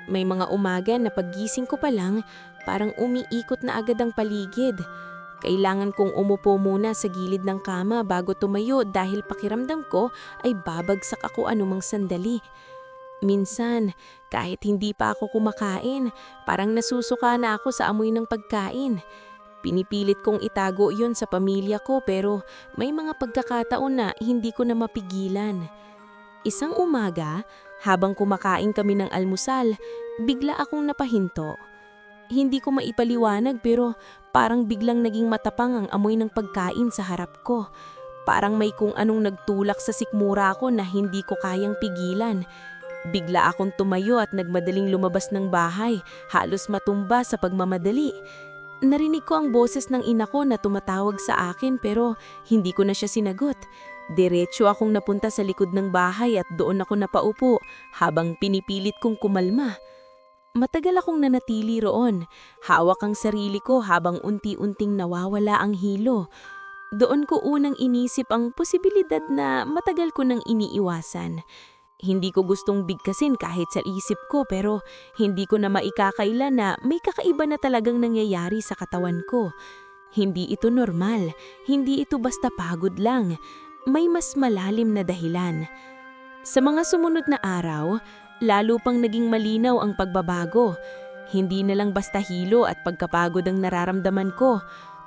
May mga umaga na paggising ko pa lang, parang umiikot na agad ang paligid. Kailangan kong umupo muna sa gilid ng kama bago tumayo dahil pakiramdam ko ay babagsak ako anumang sandali. Minsan, kahit hindi pa ako kumakain, parang nasusuka na ako sa amoy ng pagkain. Pinipilit kong itago yun sa pamilya ko pero may mga pagkakataon na hindi ko na mapigilan. Isang umaga, habang kumakain kami ng almusal, bigla akong napahinto. Hindi ko maipaliwanag pero parang biglang naging matapang ang amoy ng pagkain sa harap ko. Parang may kung anong nagtulak sa sikmura ko na hindi ko kayang pigilan. Bigla akong tumayo at nagmadaling lumabas ng bahay, halos matumba sa pagmamadali. Narinig ko ang boses ng ina ko na tumatawag sa akin pero hindi ko na siya sinagot. Diretso akong napunta sa likod ng bahay at doon ako napaupo habang pinipilit kong kumalma. Matagal akong nanatili roon. Hawak ang sarili ko habang unti-unting nawawala ang hilo. Doon ko unang inisip ang posibilidad na matagal ko nang iniiwasan. Hindi ko gustong bigkasin kahit sa isip ko pero hindi ko na maikakaila na may kakaiba na talagang nangyayari sa katawan ko. Hindi ito normal, hindi ito basta pagod lang. May mas malalim na dahilan. Sa mga sumunod na araw, lalo pang naging malinaw ang pagbabago. Hindi na lang basta hilo at pagkapagod ang nararamdaman ko.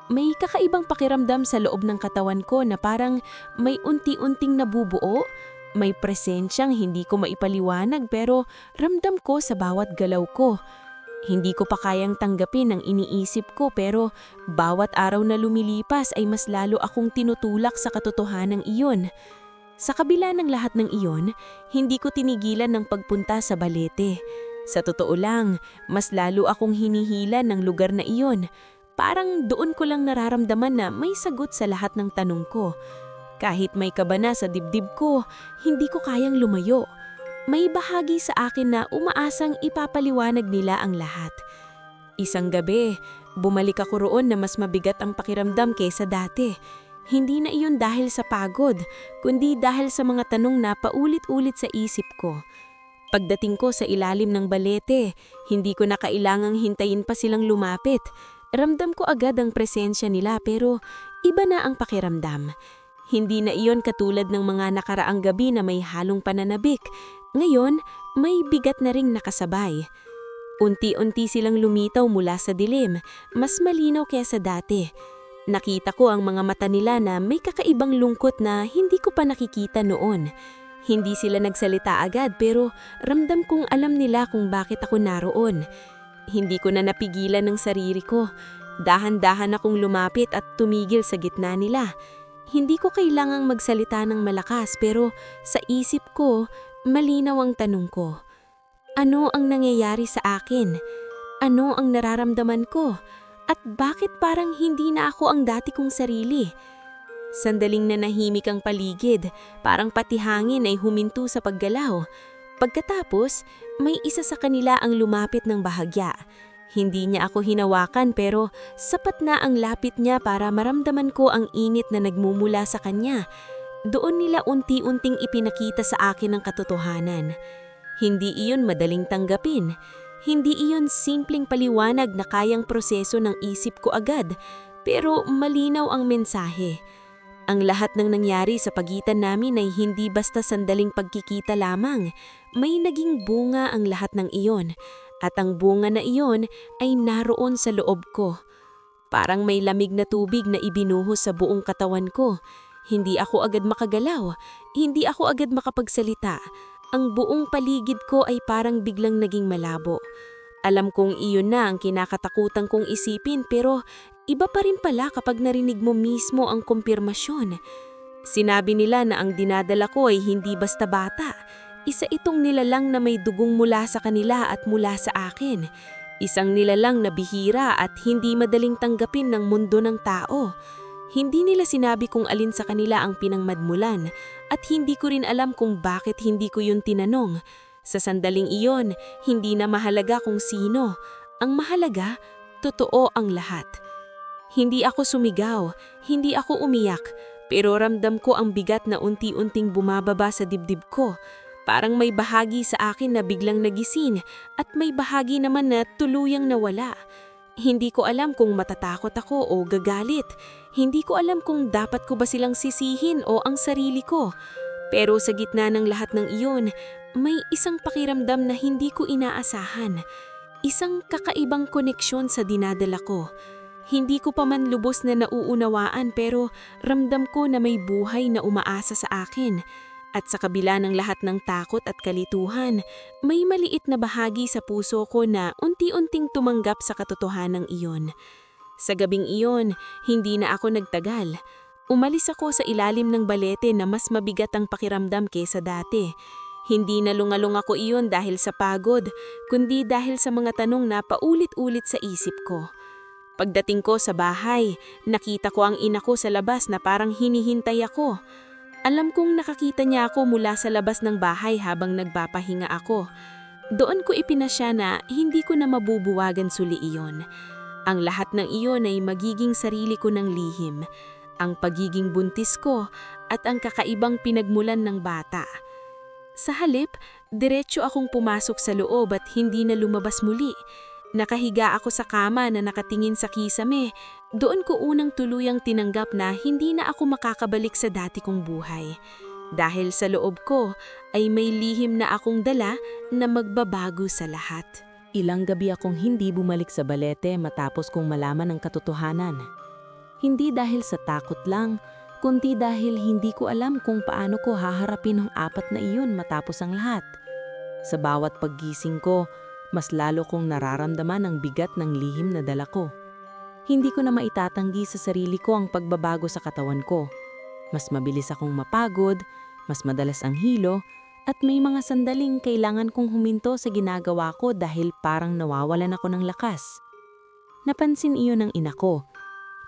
May kakaibang pakiramdam sa loob ng katawan ko na parang may unti-unting nabubuo. May presensyang hindi ko maipaliwanag pero ramdam ko sa bawat galaw ko. Hindi ko pa kayang tanggapin ang iniisip ko pero bawat araw na lumilipas ay mas lalo akong tinutulak sa katotohanan iyon. Sa kabila ng lahat ng iyon, hindi ko tinigilan ng pagpunta sa balete. Sa totoo lang, mas lalo akong hinihila ng lugar na iyon. Parang doon ko lang nararamdaman na may sagot sa lahat ng tanong ko. Kahit may kaba na sa dibdib ko, hindi ko kayang lumayo. May bahagi sa akin na umaasang ipapaliwanag nila ang lahat. Isang gabi, bumalik ako roon na mas mabigat ang pakiramdam kaysa dati. Hindi na iyon dahil sa pagod, kundi dahil sa mga tanong na paulit-ulit sa isip ko. Pagdating ko sa ilalim ng balete, hindi ko na kailangang hintayin pa silang lumapit. Ramdam ko agad ang presensya nila pero iba na ang pakiramdam. Hindi na iyon katulad ng mga nakaraang gabi na may halong pananabik. Ngayon, may bigat na ring nakasabay. Unti-unti silang lumitaw mula sa dilim, mas malinaw kaysa dati. Nakita ko ang mga mata nila na may kakaibang lungkot na hindi ko pa nakikita noon. Hindi sila nagsalita agad pero ramdam kong alam nila kung bakit ako naroon. Hindi ko na napigilan ng sarili ko. Dahan-dahan akong lumapit at tumigil sa gitna nila. Hindi ko kailangang magsalita ng malakas pero sa isip ko, malinaw ang tanong ko. Ano ang nangyayari sa akin? Ano ang nararamdaman ko? At bakit parang hindi na ako ang dati kong sarili? Sandaling nanahimik ang paligid, parang pati hangin ay huminto sa paggalaw. Pagkatapos, may isa sa kanila ang lumapit ng bahagya. Hindi niya ako hinawakan pero sapat na ang lapit niya para maramdaman ko ang init na nagmumula sa kanya. Doon nila unti-unting ipinakita sa akin ang katotohanan. Hindi iyon madaling tanggapin. Hindi iyon simpleng paliwanag na kayang proseso ng isip ko agad, pero malinaw ang mensahe. Ang lahat ng nangyari sa pagitan namin ay hindi basta sandaling pagkikita lamang. May naging bunga ang lahat ng iyon, at ang bunga na iyon ay naroon sa loob ko. Parang may lamig na tubig na ibinuhos sa buong katawan ko. Hindi ako agad makagalaw, hindi ako agad makapagsalita. Ang buong paligid ko ay parang biglang naging malabo. Alam kong iyon na ang kinakatakutan kong isipin pero iba pa rin pala kapag narinig mo mismo ang kumpirmasyon. Sinabi nila na ang dinadala ko ay hindi basta bata. Isa itong nilalang na may dugong mula sa kanila at mula sa akin. Isang nilalang na bihira at hindi madaling tanggapin ng mundo ng tao. Hindi nila sinabi kung alin sa kanila ang pinangmadmulan at hindi ko rin alam kung bakit hindi ko yun tinanong. Sa sandaling iyon, hindi na mahalaga kung sino. Ang mahalaga, totoo ang lahat. Hindi ako sumigaw, hindi ako umiyak, pero ramdam ko ang bigat na unti-unting bumababa sa dibdib ko. Parang may bahagi sa akin na biglang nagising at may bahagi naman na tuluyang nawala. Hindi ko alam kung matatakot ako o gagalit. Hindi ko alam kung dapat ko ba silang sisihin o ang sarili ko. Pero sa gitna ng lahat ng iyon, may isang pakiramdam na hindi ko inaasahan. Isang kakaibang koneksyon sa dinadala ko. Hindi ko pa man lubos na nauunawaan pero ramdam ko na may buhay na umaasa sa akin. At sa kabila ng lahat ng takot at kalituhan, may maliit na bahagi sa puso ko na unti-unting tumanggap sa katotohanan iyon. Sa gabing iyon, hindi na ako nagtagal. Umalis ako sa ilalim ng balete na mas mabigat ang pakiramdam kaysa dati. Hindi na lungalong ako iyon dahil sa pagod, kundi dahil sa mga tanong na paulit-ulit sa isip ko. Pagdating ko sa bahay, nakita ko ang ina ko sa labas na parang hinihintay ako. Alam kong nakakita niya ako mula sa labas ng bahay habang nagpapahinga ako. Doon ko ipinasya na hindi ko na mabubuwagan suli iyon. Ang lahat ng iyon ay magiging sarili ko ng lihim, ang pagiging buntis ko at ang kakaibang pinagmulan ng bata. Sa halip, diretso akong pumasok sa loob at hindi na lumabas muli. Nakahiga ako sa kama na nakatingin sa kisame. Doon ko unang tuluyang tinanggap na hindi na ako makakabalik sa dati kong buhay. Dahil sa loob ko ay may lihim na akong dala na magbabago sa lahat. Ilang gabi akong hindi bumalik sa balete matapos kong malaman ang katotohanan. Hindi dahil sa takot lang, kundi dahil hindi ko alam kung paano ko haharapin ang 4 na iyon matapos ang lahat. Sa bawat paggising ko, mas lalo kong nararamdaman ang bigat ng lihim na dala ko. Hindi ko na maitatanggi sa sarili ko ang pagbabago sa katawan ko. Mas mabilis akong mapagod, mas madalas ang hilo, at may mga sandaling kailangan kong huminto sa ginagawa ko dahil parang nawawalan ako ng lakas. Napansin iyon ng ina ko.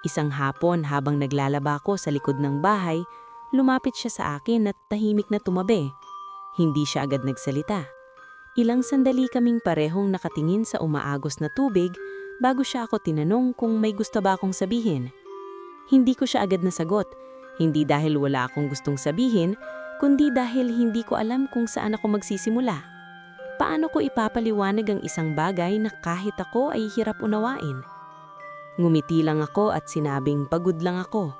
Isang hapon habang naglalaba ko sa likod ng bahay, lumapit siya sa akin at tahimik na tumabi. Hindi siya agad nagsalita. Ilang sandali kaming parehong nakatingin sa umaagos na tubig bago siya ako tinanong kung may gusto ba akong sabihin. Hindi ko siya agad nasagot, hindi dahil wala akong gustong sabihin, kundi dahil hindi ko alam kung saan ako magsisimula. Paano ko ipapaliwanag ang isang bagay na kahit ako ay hirap unawain? Ngumiti lang ako at sinabing pagod lang ako.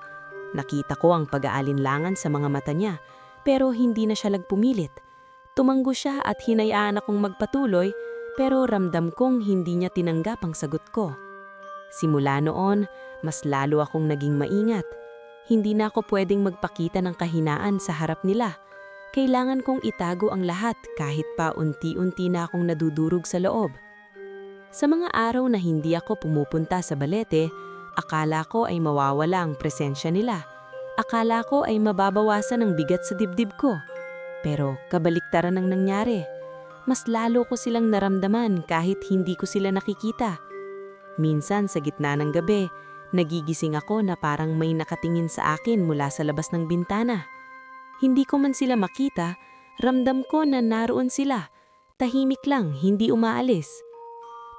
Nakita ko ang pag-aalinlangan sa mga mata niya, pero hindi na siya nagpumilit. Tumanggo siya at hinayaan akong magpatuloy, pero ramdam kong hindi niya tinanggap ang sagot ko. Simula noon, mas lalo akong naging maingat. Hindi na ako pwedeng magpakita ng kahinaan sa harap nila. Kailangan kong itago ang lahat kahit pa unti-unti na akong nadudurog sa loob. Sa mga araw na hindi ako pumupunta sa balete, akala ko ay mawawala ang presensya nila. Akala ko ay mababawasan ang bigat sa dibdib ko. Pero kabaliktaran ang nangyari. Mas lalo ko silang naramdaman kahit hindi ko sila nakikita. Minsan sa gitna ng gabi, nagigising ako na parang may nakatingin sa akin mula sa labas ng bintana. Hindi ko man sila makita, ramdam ko na naroon sila. Tahimik lang, hindi umaalis.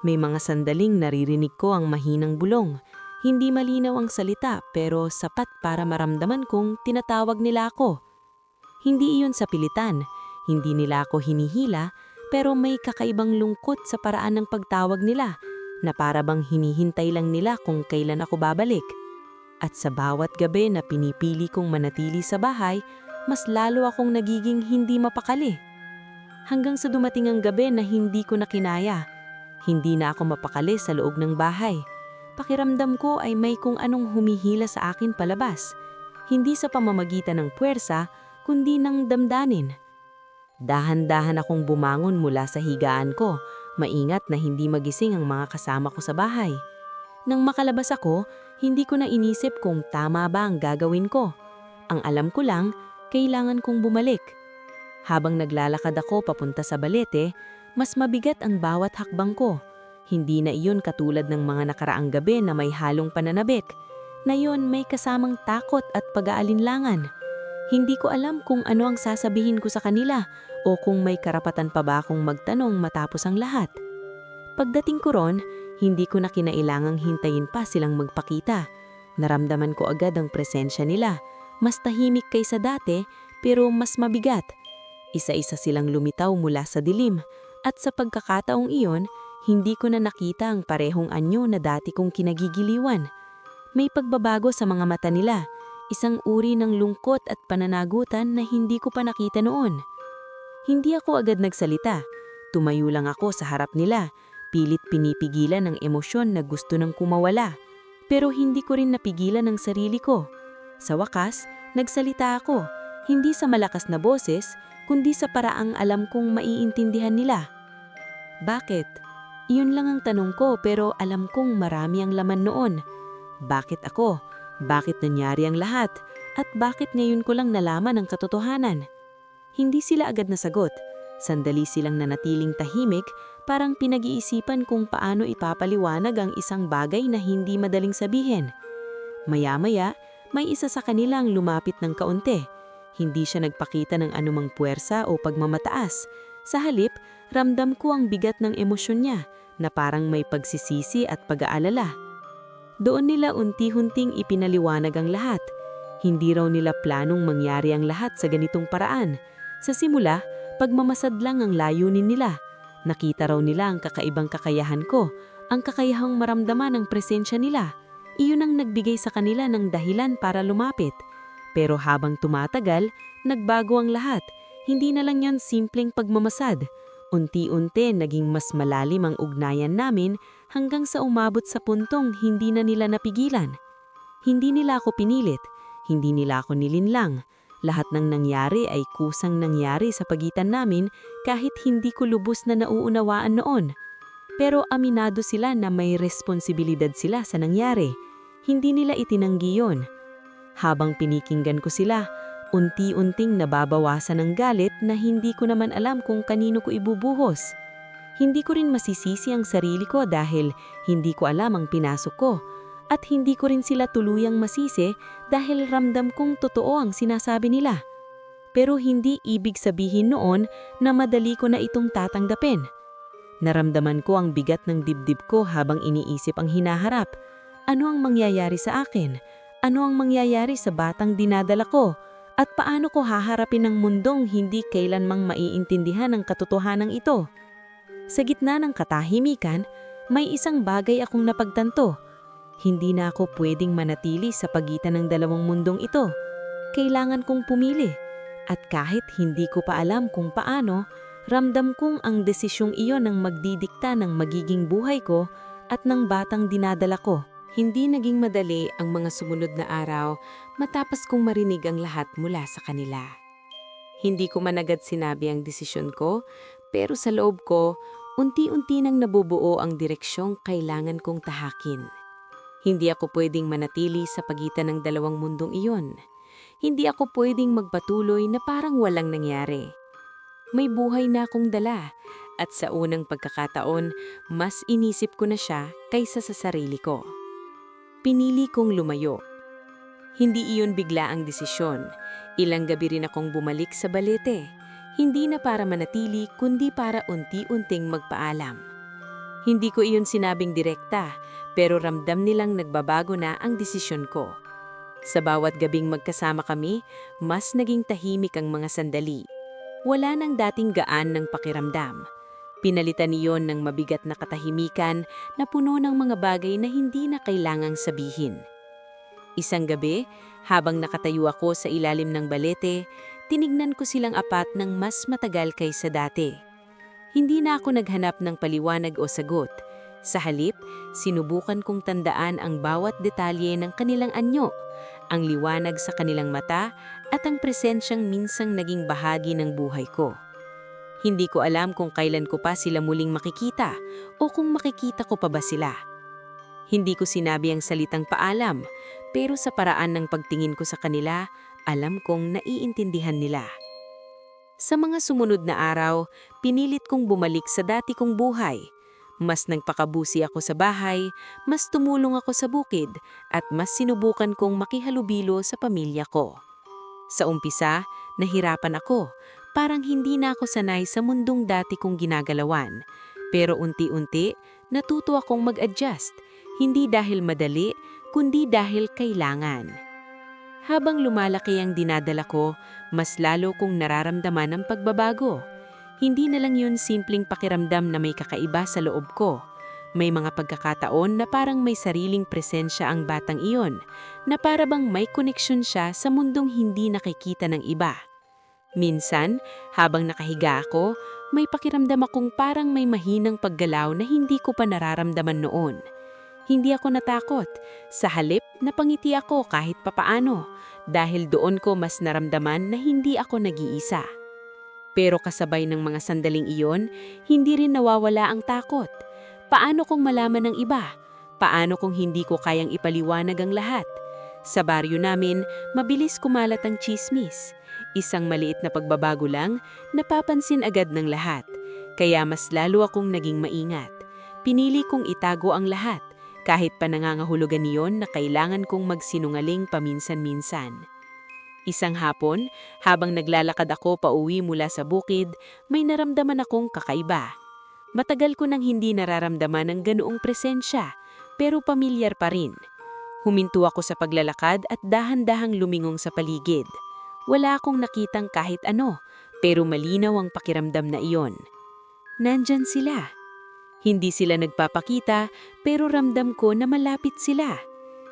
May mga sandaling naririnig ko ang mahinang bulong. Hindi malinaw ang salita pero sapat para maramdaman kong tinatawag nila ako. Hindi iyon sa pilitan, hindi nila ako hinihila, pero may kakaibang lungkot sa paraan ng pagtawag nila na para bang hinihintay lang nila kung kailan ako babalik. At sa bawat gabi na pinipili kong manatili sa bahay, mas lalo akong nagiging hindi mapakali. Hanggang sa dumating ang gabi na hindi ko na kinaya. Hindi na ako mapakali sa loob ng bahay. Pakiramdam ko ay may kung anong humihila sa akin palabas. Hindi sa pamamagitan ng puwersa, kundi ng damdamin. Dahan-dahan akong bumangon mula sa higaan ko, maingat na hindi magising ang mga kasama ko sa bahay. Nang makalabas ako, hindi ko na inisip kung tama ba ang gagawin ko. Ang alam ko lang, kailangan kong bumalik. Habang naglalakad ako papunta sa balete, mas mabigat ang bawat hakbang ko. Hindi na iyon katulad ng mga nakaraang gabi na may halong pananabik. Na yun may kasamang takot at pag-aalinlangan. Hindi ko alam kung ano ang sasabihin ko sa kanila o kung may karapatan pa ba akong magtanong matapos ang lahat. Pagdating ko ron, hindi ko na kinailangang hintayin pa silang magpakita. Naramdaman ko agad ang presensya nila. Mas tahimik kaysa dati pero mas mabigat. Isa-isa silang lumitaw mula sa dilim at sa pagkakataong iyon, hindi ko na nakita ang parehong anyo na dati kong kinagigiliwan. May pagbabago sa mga mata nila, isang uri ng lungkot at pananagutan na hindi ko pa nakita noon. Hindi ako agad nagsalita. Tumayo lang ako sa harap nila, pilit pinipigilan ang emosyon na gusto nang kumawala. Pero hindi ko rin napigilan ang sarili ko. Sa wakas, nagsalita ako, hindi sa malakas na boses, kundi sa paraang alam kong maiintindihan nila. Bakit? Iyon lang ang tanong ko pero alam kong marami ang laman noon. Bakit ako? Bakit nangyari ang lahat? At bakit ngayon ko lang nalaman ang katotohanan? Hindi sila agad nasagot. Sandali silang nanatiling tahimik, parang pinag-iisipan kung paano ipapaliwanag ang isang bagay na hindi madaling sabihin. Maya-maya, may isa sa kanila ang lumapit ng kaunti. Hindi siya nagpakita ng anumang puwersa o pagmamataas. Sa halip, ramdam ko ang bigat ng emosyon niya na parang may pagsisisi at pag-aalala. Doon nila unti-hunting ipinaliwanag ang lahat. Hindi raw nila planong mangyari ang lahat sa ganitong paraan. Sa simula, pagmamasad lang ang layunin nila. Nakita raw nila ang kakaibang kakayahan ko, ang kakayahang maramdaman ang presensya nila. Iyon ang nagbigay sa kanila ng dahilan para lumapit. Pero habang tumatagal, nagbago ang lahat. Hindi na lang yon simpleng pagmamasad. Unti-unti naging mas malalim ang ugnayan namin hanggang sa umabot sa puntong hindi na nila napigilan. Hindi nila ako pinilit, hindi nila ako nilinlang. Lahat ng nangyari ay kusang nangyari sa pagitan namin kahit hindi ko lubos na nauunawaan noon. Pero aminado sila na may responsibilidad sila sa nangyari. Hindi nila itinanggi yon. Habang pinikinggan ko sila, unti-unting nababawasan ang galit na hindi ko naman alam kung kanino ko ibubuhos. Hindi ko rin masisisi ang sarili ko dahil hindi ko alam ang pinasok ko. At hindi ko rin sila tuluyang masisi dahil ramdam kong totoo ang sinasabi nila. Pero hindi ibig sabihin noon na madali ko na itong tatanggapin. Naramdaman ko ang bigat ng dibdib ko habang iniisip ang hinaharap. Ano ang mangyayari sa akin? Ano ang mangyayari sa batang dinadala ko? At paano ko haharapin ang mundong hindi kailanmang maiintindihan ang katotohanan ito? Sa gitna ng katahimikan, may isang bagay akong napagtanto. Hindi na ako pwedeng manatili sa pagitan ng dalawang mundong ito. Kailangan kong pumili. At kahit hindi ko pa alam kung paano, ramdam kong ang desisyong iyon ang magdidikta ng magiging buhay ko at ng batang dinadala ko. Hindi naging madali ang mga sumunod na araw matapos kong marinig ang lahat mula sa kanila. Hindi ko man agad sinabi ang desisyon ko, pero sa loob ko, unti-unti nang nabubuo ang direksyong kailangan kong tahakin. Hindi ako pwedeng manatili sa pagitan ng dalawang mundong iyon. Hindi ako pwedeng magpatuloy na parang walang nangyari. May buhay na akong dala, at sa unang pagkakataon, mas inisip ko na siya kaysa sa sarili ko. Pinili kong lumayo. Hindi iyon bigla ang desisyon. Ilang gabi rin akong bumalik sa balete. Hindi na para manatili, kundi para unti-unting magpaalam. Hindi ko iyon sinabing direkta, pero ramdam nilang nagbabago na ang desisyon ko. Sa bawat gabing magkasama kami, mas naging tahimik ang mga sandali. Wala nang dating gaan ng pakiramdam. Pinalitan niyon ng mabigat na katahimikan na puno ng mga bagay na hindi na kailangang sabihin. Isang gabi, habang nakatayo ako sa ilalim ng balete, tinignan ko silang apat ng mas matagal kaysa dati. Hindi na ako naghanap ng paliwanag o sagot. Sa halip, sinubukan kong tandaan ang bawat detalye ng kanilang anyo, ang liwanag sa kanilang mata at ang presensyang minsang naging bahagi ng buhay ko. Hindi ko alam kung kailan ko pa sila muling makikita o kung makikita ko pa ba sila. Hindi ko sinabi ang salitang paalam, pero sa paraan ng pagtingin ko sa kanila, alam kong naiintindihan nila. Sa mga sumunod na araw, pinilit kong bumalik sa dati kong buhay. Mas nagpakabusi ako sa bahay, mas tumulong ako sa bukid, at mas sinubukan kong makihalubilo sa pamilya ko. Sa umpisa, nahirapan ako. Parang hindi na ako sanay sa mundong dati kong ginagalawan. Pero unti-unti, natuto akong mag-adjust. Hindi dahil madali, kundi dahil kailangan. Habang lumalaki ang dinadala ko, mas lalo kong nararamdaman ang pagbabago. Hindi na lang yun simpleng pakiramdam na may kakaiba sa loob ko. May mga pagkakataon na parang may sariling presensya ang batang iyon, na para bang may koneksyon siya sa mundong hindi nakikita ng iba. Minsan, habang nakahiga ako, may pakiramdam akong parang may mahinang paggalaw na hindi ko pa nararamdaman noon. Hindi ako natakot. Sa halip, napangiti ako kahit papaano, dahil doon ko mas naramdaman na hindi ako nag-iisa. Pero kasabay ng mga sandaling iyon, hindi rin nawawala ang takot. Paano kung malaman ng iba? Paano kung hindi ko kayang ipaliwanag ang lahat? Sa baryo namin, mabilis kumalat ang tsismis. Isang maliit na pagbabago lang, napapansin agad ng lahat. Kaya mas lalo akong naging maingat. Pinili kong itago ang lahat, kahit pa nangangahulugan niyon na kailangan kong magsinungaling paminsan-minsan. Isang hapon, habang naglalakad ako pauwi mula sa bukid, may naramdaman akong kakaiba. Matagal ko nang hindi nararamdaman ang ganoong presensya, pero pamilyar pa rin. Huminto ako sa paglalakad at dahan-dahang lumingong sa paligid. Wala akong nakitang kahit ano, pero malinaw ang pakiramdam na iyon. Nandyan sila. Hindi sila nagpapakita, pero ramdam ko na malapit sila.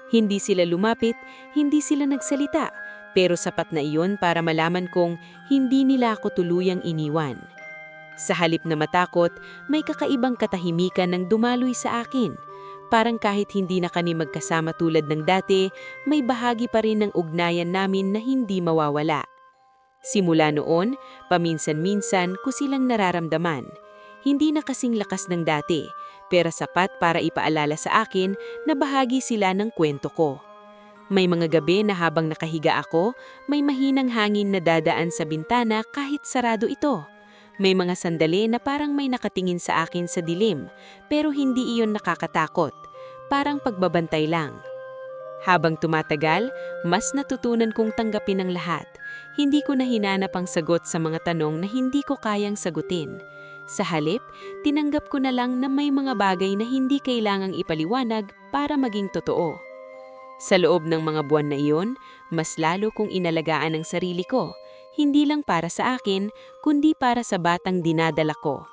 Hindi sila lumapit, hindi sila nagsalita, pero sapat na iyon para malaman kong hindi nila ako tuluyang iniwan. Sa halip na matakot, may kakaibang katahimikan ng dumaloy sa akin. Parang kahit hindi na kami magkasama tulad ng dati, may bahagi pa rin ng ugnayan namin na hindi mawawala. Simula noon, paminsan-minsan ko silang nararamdaman. Hindi na kasing lakas ng dati, pero sapat para ipaalala sa akin na bahagi sila ng kwento ko. May mga gabi na habang nakahiga ako, may mahinang hangin na dadaan sa bintana kahit sarado ito. May mga sandali na parang may nakatingin sa akin sa dilim, pero hindi iyon nakakatakot. Parang pagbabantay lang. Habang tumatagal, mas natutunan kong tanggapin ang lahat. Hindi ko na hinanap ang sagot sa mga tanong na hindi ko kayang sagutin. Sa halip, tinanggap ko na lang na may mga bagay na hindi kailangang ipaliwanag para maging totoo. Sa loob ng mga buwan na iyon, mas lalo kong inalagaan ang sarili ko. Hindi lang para sa akin, kundi para sa batang dinadala ko.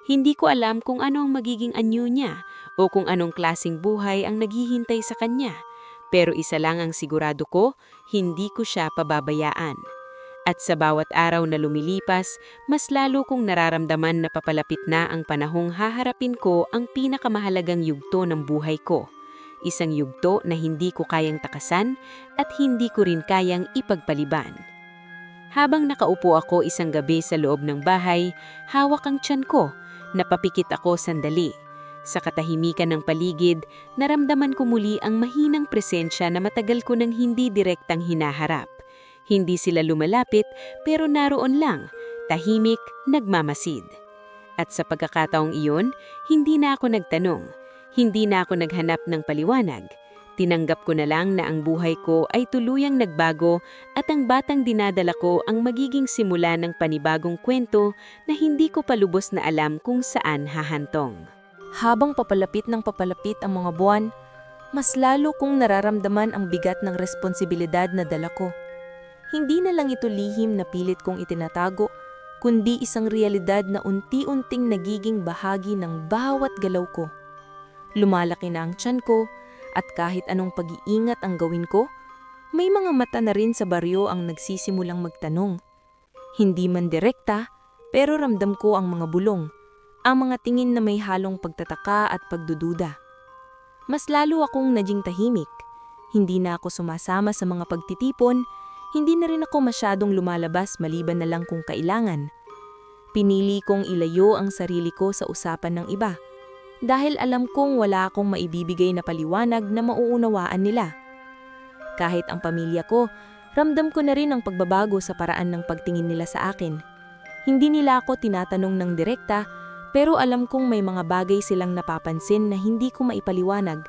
Hindi ko alam kung ano ang magiging anyo niya o kung anong klaseng buhay ang naghihintay sa kanya. Pero isa lang ang sigurado ko, hindi ko siya pababayaan. At sa bawat araw na lumilipas, mas lalo kong nararamdaman na papalapit na ang panahong haharapin ko ang pinakamahalagang yugto ng buhay ko. Isang yugto na hindi ko kayang takasan at hindi ko rin kayang ipagpaliban. Habang nakaupo ako isang gabi sa loob ng bahay, hawak ang tiyan ko, napapikit ako sandali. Sa katahimikan ng paligid, naramdaman ko muli ang mahinang presensya na matagal ko nang hindi direktang hinaharap. Hindi sila lumalapit pero naroon lang, tahimik, nagmamasid. At sa pagkakataong iyon, hindi na ako nagtanong, hindi na ako naghanap ng paliwanag. Tinanggap ko na lang na ang buhay ko ay tuluyang nagbago at ang batang dinadala ko ang magiging simula ng panibagong kwento na hindi ko palubos na alam kung saan hahantong. Habang papalapit ng papalapit ang mga buwan, mas lalo kong nararamdaman ang bigat ng responsibilidad na dala ko. Hindi na lang ito lihim na pilit kong itinatago, kundi isang realidad na unti-unting nagiging bahagi ng bawat galaw ko. Lumalaki na ang tiyan ko, at kahit anong pag-iingat ang gawin ko, may mga mata na rin sa baryo ang nagsisimulang magtanong. Hindi man direkta, pero ramdam ko ang mga bulong, ang mga tingin na may halong pagtataka at pagdududa. Mas lalo akong naging tahimik. Hindi na ako sumasama sa mga pagtitipon, hindi na rin ako masyadong lumalabas maliban na lang kung kailangan. Pinili kong ilayo ang sarili ko sa usapan ng iba, dahil alam kong wala akong maibibigay na paliwanag na mauunawaan nila. Kahit ang pamilya ko, Ramdam ko na rin ang pagbabago sa paraan ng pagtingin nila sa akin. Hindi nila ako tinatanong ng direkta, pero alam kong may mga bagay silang napapansin na hindi ko maipaliwanag.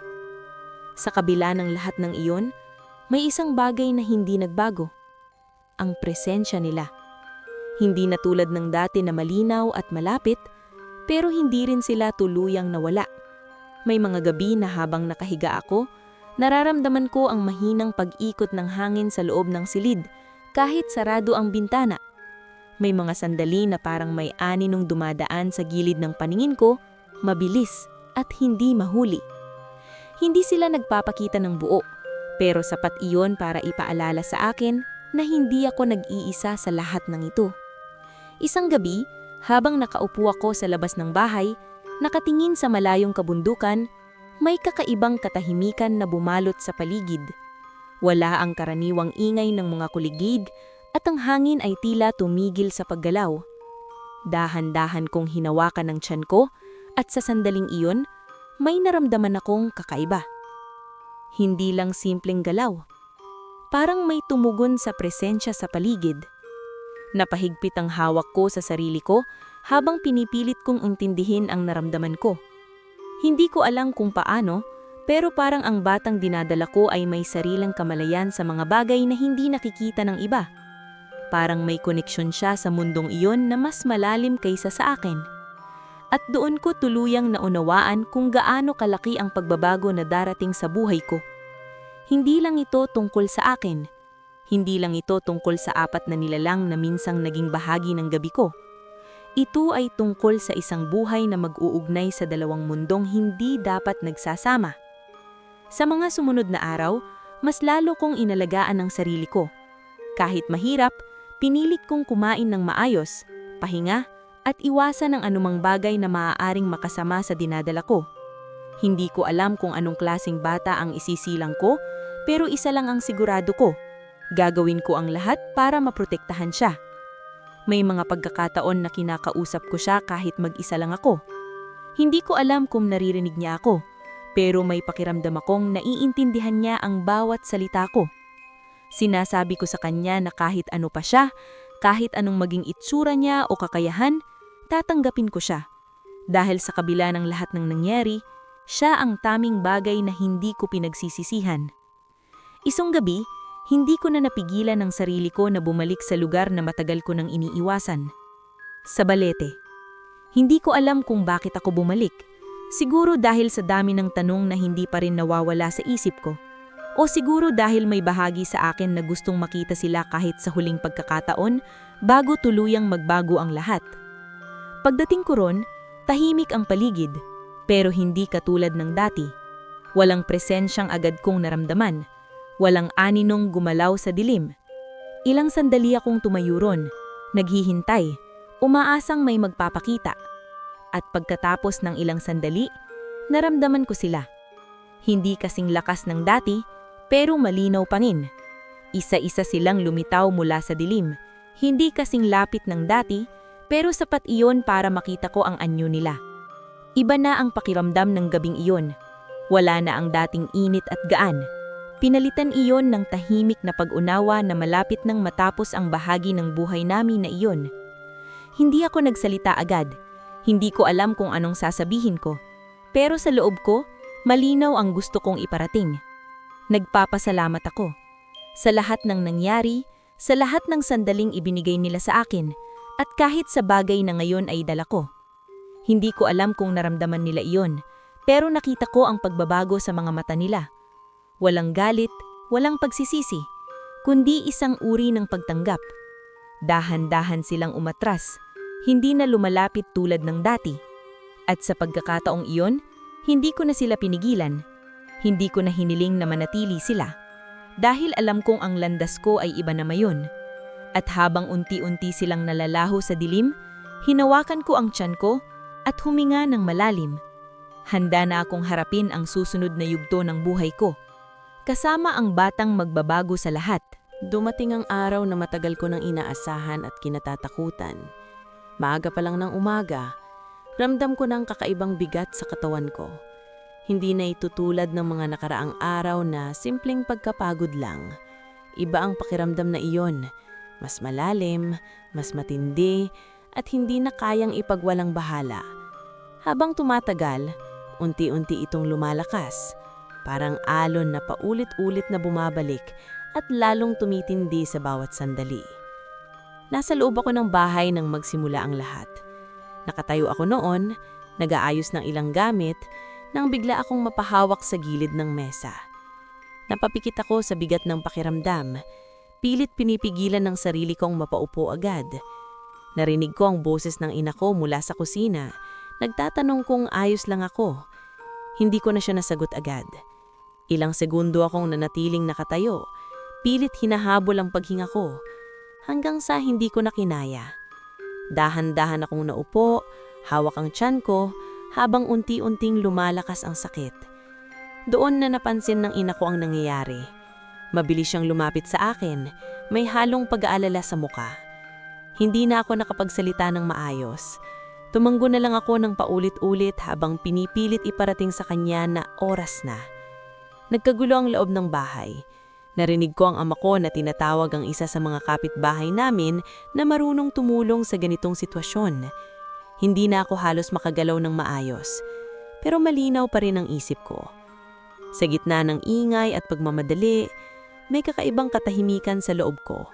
Sa kabila ng lahat ng iyon, may isang bagay na hindi nagbago. Ang presensya nila. Hindi na tulad ng dati na malinaw at malapit, pero hindi rin sila tuluyang nawala. May mga gabi na habang nakahiga ako, nararamdaman ko ang mahinang pag-ikot ng hangin sa loob ng silid kahit sarado ang bintana. May mga sandali na parang may aninong dumadaan sa gilid ng paningin ko, mabilis at hindi mahuli. Hindi sila nagpapakita ng buo, pero sapat iyon para ipaalala sa akin na hindi ako nag-iisa sa lahat ng ito. Isang gabi, habang nakaupo ako sa labas ng bahay, nakatingin sa malayong kabundukan, may kakaibang katahimikan na bumalot sa paligid. Wala ang karaniwang ingay ng mga kuligid at ang hangin ay tila tumigil sa paggalaw. Dahan-dahan kong hinawakan ang tiyan ko at sa sandaling iyon, may naramdaman akong kakaiba. Hindi lang simpleng galaw. Parang may tumugon sa presensya sa paligid. Napahigpit ang hawak ko sa sarili ko habang pinipilit kong intindihin ang naramdaman ko. Hindi ko alam kung paano, pero parang ang batang dinadala ko ay may sarilang kamalayan sa mga bagay na hindi nakikita ng iba. Parang may koneksyon siya sa mundong iyon na mas malalim kaysa sa akin. At doon ko tuluyang naunawaan kung gaano kalaki ang pagbabago na darating sa buhay ko. Hindi lang ito tungkol sa akin. Hindi lang ito tungkol sa 4 na nilalang na minsang naging bahagi ng gabi ko. Ito ay tungkol sa isang buhay na mag-uugnay sa 2 mundong hindi dapat nagsasama. Sa mga sumunod na araw, mas lalo kong inalagaan ang sarili ko. Kahit mahirap, pinilit kong kumain ng maayos, pahinga, at iwasan ang anumang bagay na maaaring makasama sa dinadala ko. Hindi ko alam kung anong klaseng bata ang isisilang ko, pero isa lang ang sigurado ko. Gagawin ko ang lahat para maprotektahan siya. May mga pagkakataon na kinakausap ko siya kahit mag-isa lang ako. Hindi ko alam kung naririnig niya ako, pero may pakiramdam akong naiintindihan niya ang bawat salita ko. Sinasabi ko sa kanya na kahit ano pa siya, kahit anong maging itsura niya o kakayahan, tatanggapin ko siya. Dahil sa kabila ng lahat ng nangyari, siya ang taming bagay na hindi ko pinagsisisihan. Isang gabi, hindi ko na napigilan ang sarili ko na bumalik sa lugar na matagal ko nang iniiwasan. Sa Balete. Hindi ko alam kung bakit ako bumalik. Siguro dahil sa dami ng tanong na hindi pa rin nawawala sa isip ko. O siguro dahil may bahagi sa akin na gustong makita sila kahit sa huling pagkakataon bago tuluyang magbago ang lahat. Pagdating ko ron, tahimik ang paligid, pero hindi katulad ng dati. Walang presensyang agad kong naramdaman. Walang aninong gumalaw sa dilim. Ilang sandali akong tumayo ron, naghihintay, umaasang may magpapakita. At pagkatapos ng ilang sandali, naramdaman ko sila. Hindi kasing lakas ng dati, pero malinaw pangin. Isa-isa silang lumitaw mula sa dilim. Hindi kasing lapit ng dati, pero sapat iyon para makita ko ang anyo nila. Iba na ang pakiramdam ng gabing iyon. Wala na ang dating init at gaan. Pinalitan iyon ng tahimik na pag-unawa na malapit nang matapos ang bahagi ng buhay namin na iyon. Hindi ako nagsalita agad. Hindi ko alam kung anong sasabihin ko. Pero sa loob ko, malinaw ang gusto kong iparating. Nagpapasalamat ako. Sa lahat ng nangyari, sa lahat ng sandaling ibinigay nila sa akin, at kahit sa bagay na ngayon ay dala ko. Hindi ko alam kung naramdaman nila iyon, pero nakita ko ang pagbabago sa mga mata nila. Walang galit, walang pagsisisi, kundi isang uri ng pagtanggap. Dahan-dahan silang umatras, hindi na lumalapit tulad ng dati. At sa pagkakataong iyon, hindi ko na sila pinigilan. Hindi ko na hiniling na manatili sila. Dahil alam kong ang landas ko ay iba na mayon. At habang unti-unti silang nalalaho sa dilim, hinawakan ko ang tiyan ko at huminga ng malalim. Handa na akong harapin ang susunod na yugto ng buhay ko. Kasama ang batang magbabago sa lahat. Dumating ang araw na matagal ko nang inaasahan at kinatatakutan. Maaga pa lang ng umaga, ramdam ko ng kakaibang bigat sa katawan ko. Hindi na ito tulad ng mga nakaraang araw na simpleng pagkapagod lang. Iba ang pakiramdam na iyon. Mas malalim, mas matindi, at hindi na kayang ipagwalang bahala. Habang tumatagal, unti-unti itong lumalakas. Parang alon na paulit-ulit na bumabalik at lalong tumitindi sa bawat sandali. Nasa loob ako ng bahay nang magsimula ang lahat. Nakatayo ako noon, nag-aayos ng ilang gamit, nang bigla akong mapahawak sa gilid ng mesa. Napapikit ako sa bigat ng pakiramdam. Pilit pinipigilan ng sarili kong mapaupo agad. Narinig ko ang boses ng ina ko mula sa kusina. Nagtatanong kung ayos lang ako. Hindi ko na siya nasagot agad. Ilang segundo akong nanatiling nakatayo. Pilit hinahabol ang paghinga ko. Hanggang sa hindi ko na kinaya. Dahan-dahan akong naupo, hawak ang tiyan ko, habang unti-unting lumalakas ang sakit. Doon na napansin ng ina ko ang nangyayari. Mabilis siyang lumapit sa akin, may halong pag-aalala sa muka. Hindi na ako nakapagsalita ng maayos. Tumanggo na lang ako ng paulit-ulit habang pinipilit iparating sa kanya na oras na. Nagkagulo ang loob ng bahay. Narinig ko ang ama ko na tinatawag ang isa sa mga kapitbahay namin na marunong tumulong sa ganitong sitwasyon. Hindi na ako halos makagalaw ng maayos, pero malinaw pa rin ang isip ko. Sa gitna ng ingay at pagmamadali, may kakaibang katahimikan sa loob ko,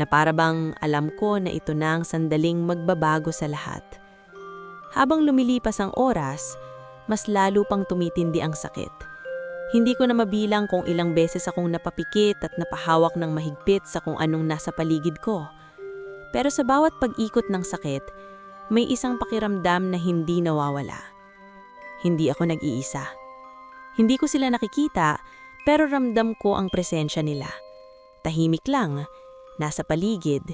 na para bang alam ko na ito na ang sandaling magbabago sa lahat. Habang lumilipas ang oras, mas lalo pang tumitindi ang sakit. Hindi ko na mabilang kung ilang beses akong napapikit at napahawak ng mahigpit sa kung anong nasa paligid ko. Pero sa bawat pag-ikot ng sakit, may isang pakiramdam na hindi nawawala. Hindi ako nag-iisa. Hindi ko sila nakikita, pero ramdam ko ang presensya nila. Tahimik lang, nasa paligid,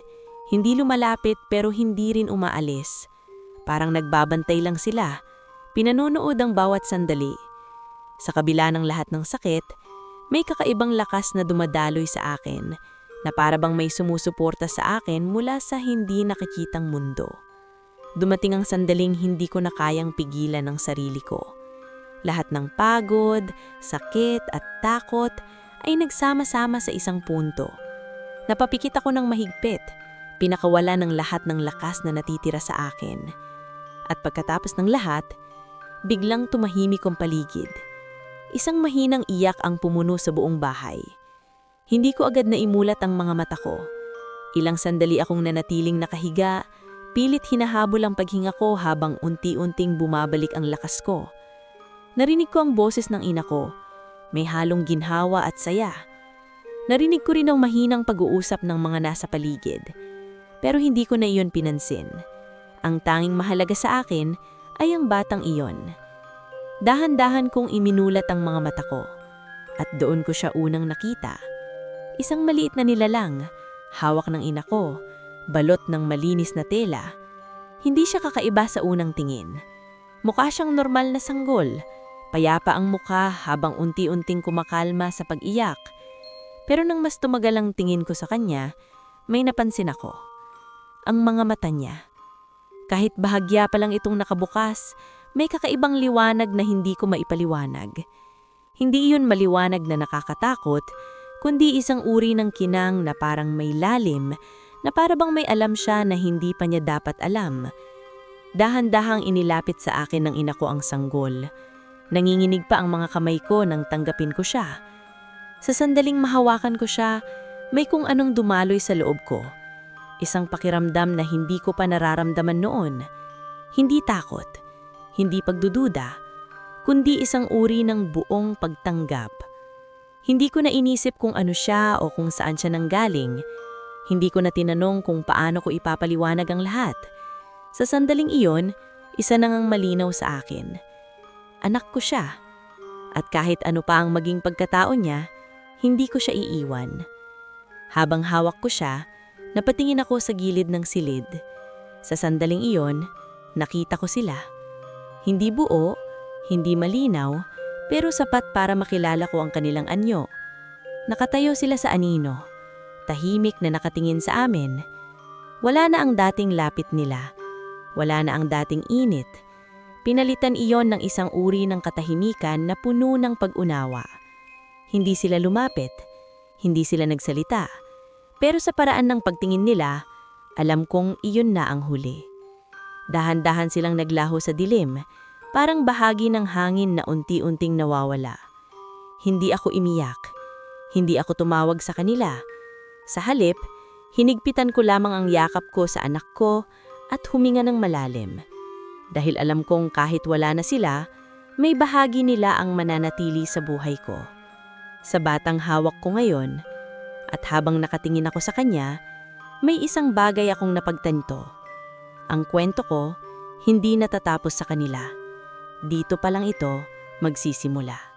hindi lumalapit pero hindi rin umaalis. Parang nagbabantay lang sila, pinanonood ang bawat sandali. Sa kabila ng lahat ng sakit, may kakaibang lakas na dumadaloy sa akin, na para bang may sumusuporta sa akin mula sa hindi nakikitang mundo. Dumating ang sandaling hindi ko na kayang pigilan ang sarili ko. Lahat ng pagod, sakit at takot ay nagsama-sama sa isang punto. Napapikit ako ng mahigpit, pinakawala ng lahat ng lakas na natitira sa akin. At pagkatapos ng lahat, biglang tumahimik ang paligid. Isang mahinang iyak ang pumuno sa buong bahay. Hindi ko agad naimulat ang mga mata ko. Ilang sandali akong nanatiling nakahiga, pilit hinahabol ang paghinga ko habang unti-unting bumabalik ang lakas ko. Narinig ko ang boses ng ina ko. May halong ginhawa at saya. Narinig ko rin ang mahinang pag-uusap ng mga nasa paligid. Pero hindi ko na iyon pinansin. Ang tanging mahalaga sa akin ay ang batang iyon. Dahan-dahan kong iminulat ang mga mata ko. At doon ko siya unang nakita. Isang maliit na nilalang, hawak ng ina ko, balot ng malinis na tela. Hindi siya kakaiba sa unang tingin. Mukha siyang normal na sanggol. Payapa ang mukha habang unti-unting kumakalma sa pag-iyak. Pero nang mas tumagal ang tingin ko sa kanya, may napansin ako. Ang mga mata niya. Kahit bahagya pa lang itong nakabukas, may kakaibang liwanag na hindi ko maipaliwanag. Hindi iyon maliwanag na nakakatakot, kundi isang uri ng kinang na parang may lalim, na para bang may alam siya na hindi pa niya dapat alam. Dahan-dahang inilapit sa akin ng ina ko ang sanggol. Nanginginig pa ang mga kamay ko nang tanggapin ko siya. Sa sandaling mahawakan ko siya, may kung anong dumaloy sa loob ko. Isang pakiramdam na hindi ko pa nararamdaman noon. Hindi takot, hindi pagdududa, kundi isang uri ng buong pagtanggap. Hindi ko na inisip kung ano siya o kung saan siya nanggaling. Hindi ko na tinanong kung paano ko ipapaliwanag ang lahat. Sa sandaling iyon, isa na ngang malinaw sa akin. Anak ko siya. At kahit ano pa ang maging pagkatao niya, hindi ko siya iiwan. Habang hawak ko siya, napatingin ako sa gilid ng silid. Sa sandaling iyon, nakita ko sila. Hindi buo, hindi malinaw, pero sapat para makilala ko ang kanilang anyo. Nakatayo sila sa anino, tahimik na nakatingin sa amin. Wala na ang dating lapit nila. Wala na ang dating init. Pinalitan iyon ng isang uri ng katahimikan na puno ng pag-unawa. Hindi sila lumapit. Hindi sila nagsalita. Pero sa paraan ng pagtingin nila, alam kong iyon na ang huli. Dahan-dahan silang naglaho sa dilim, parang bahagi ng hangin na unti-unting nawawala. Hindi ako imiyak. Hindi ako tumawag sa kanila. Sa halip, hinigpitan ko lamang ang yakap ko sa anak ko at huminga ng malalim. Dahil alam kong kahit wala na sila, may bahagi nila ang mananatili sa buhay ko. Sa batang hawak ko ngayon, at habang nakatingin ako sa kanya, may isang bagay akong napagtanto. Ang kwento ko, hindi natatapos sa kanila. Dito pa lang ito magsisimula.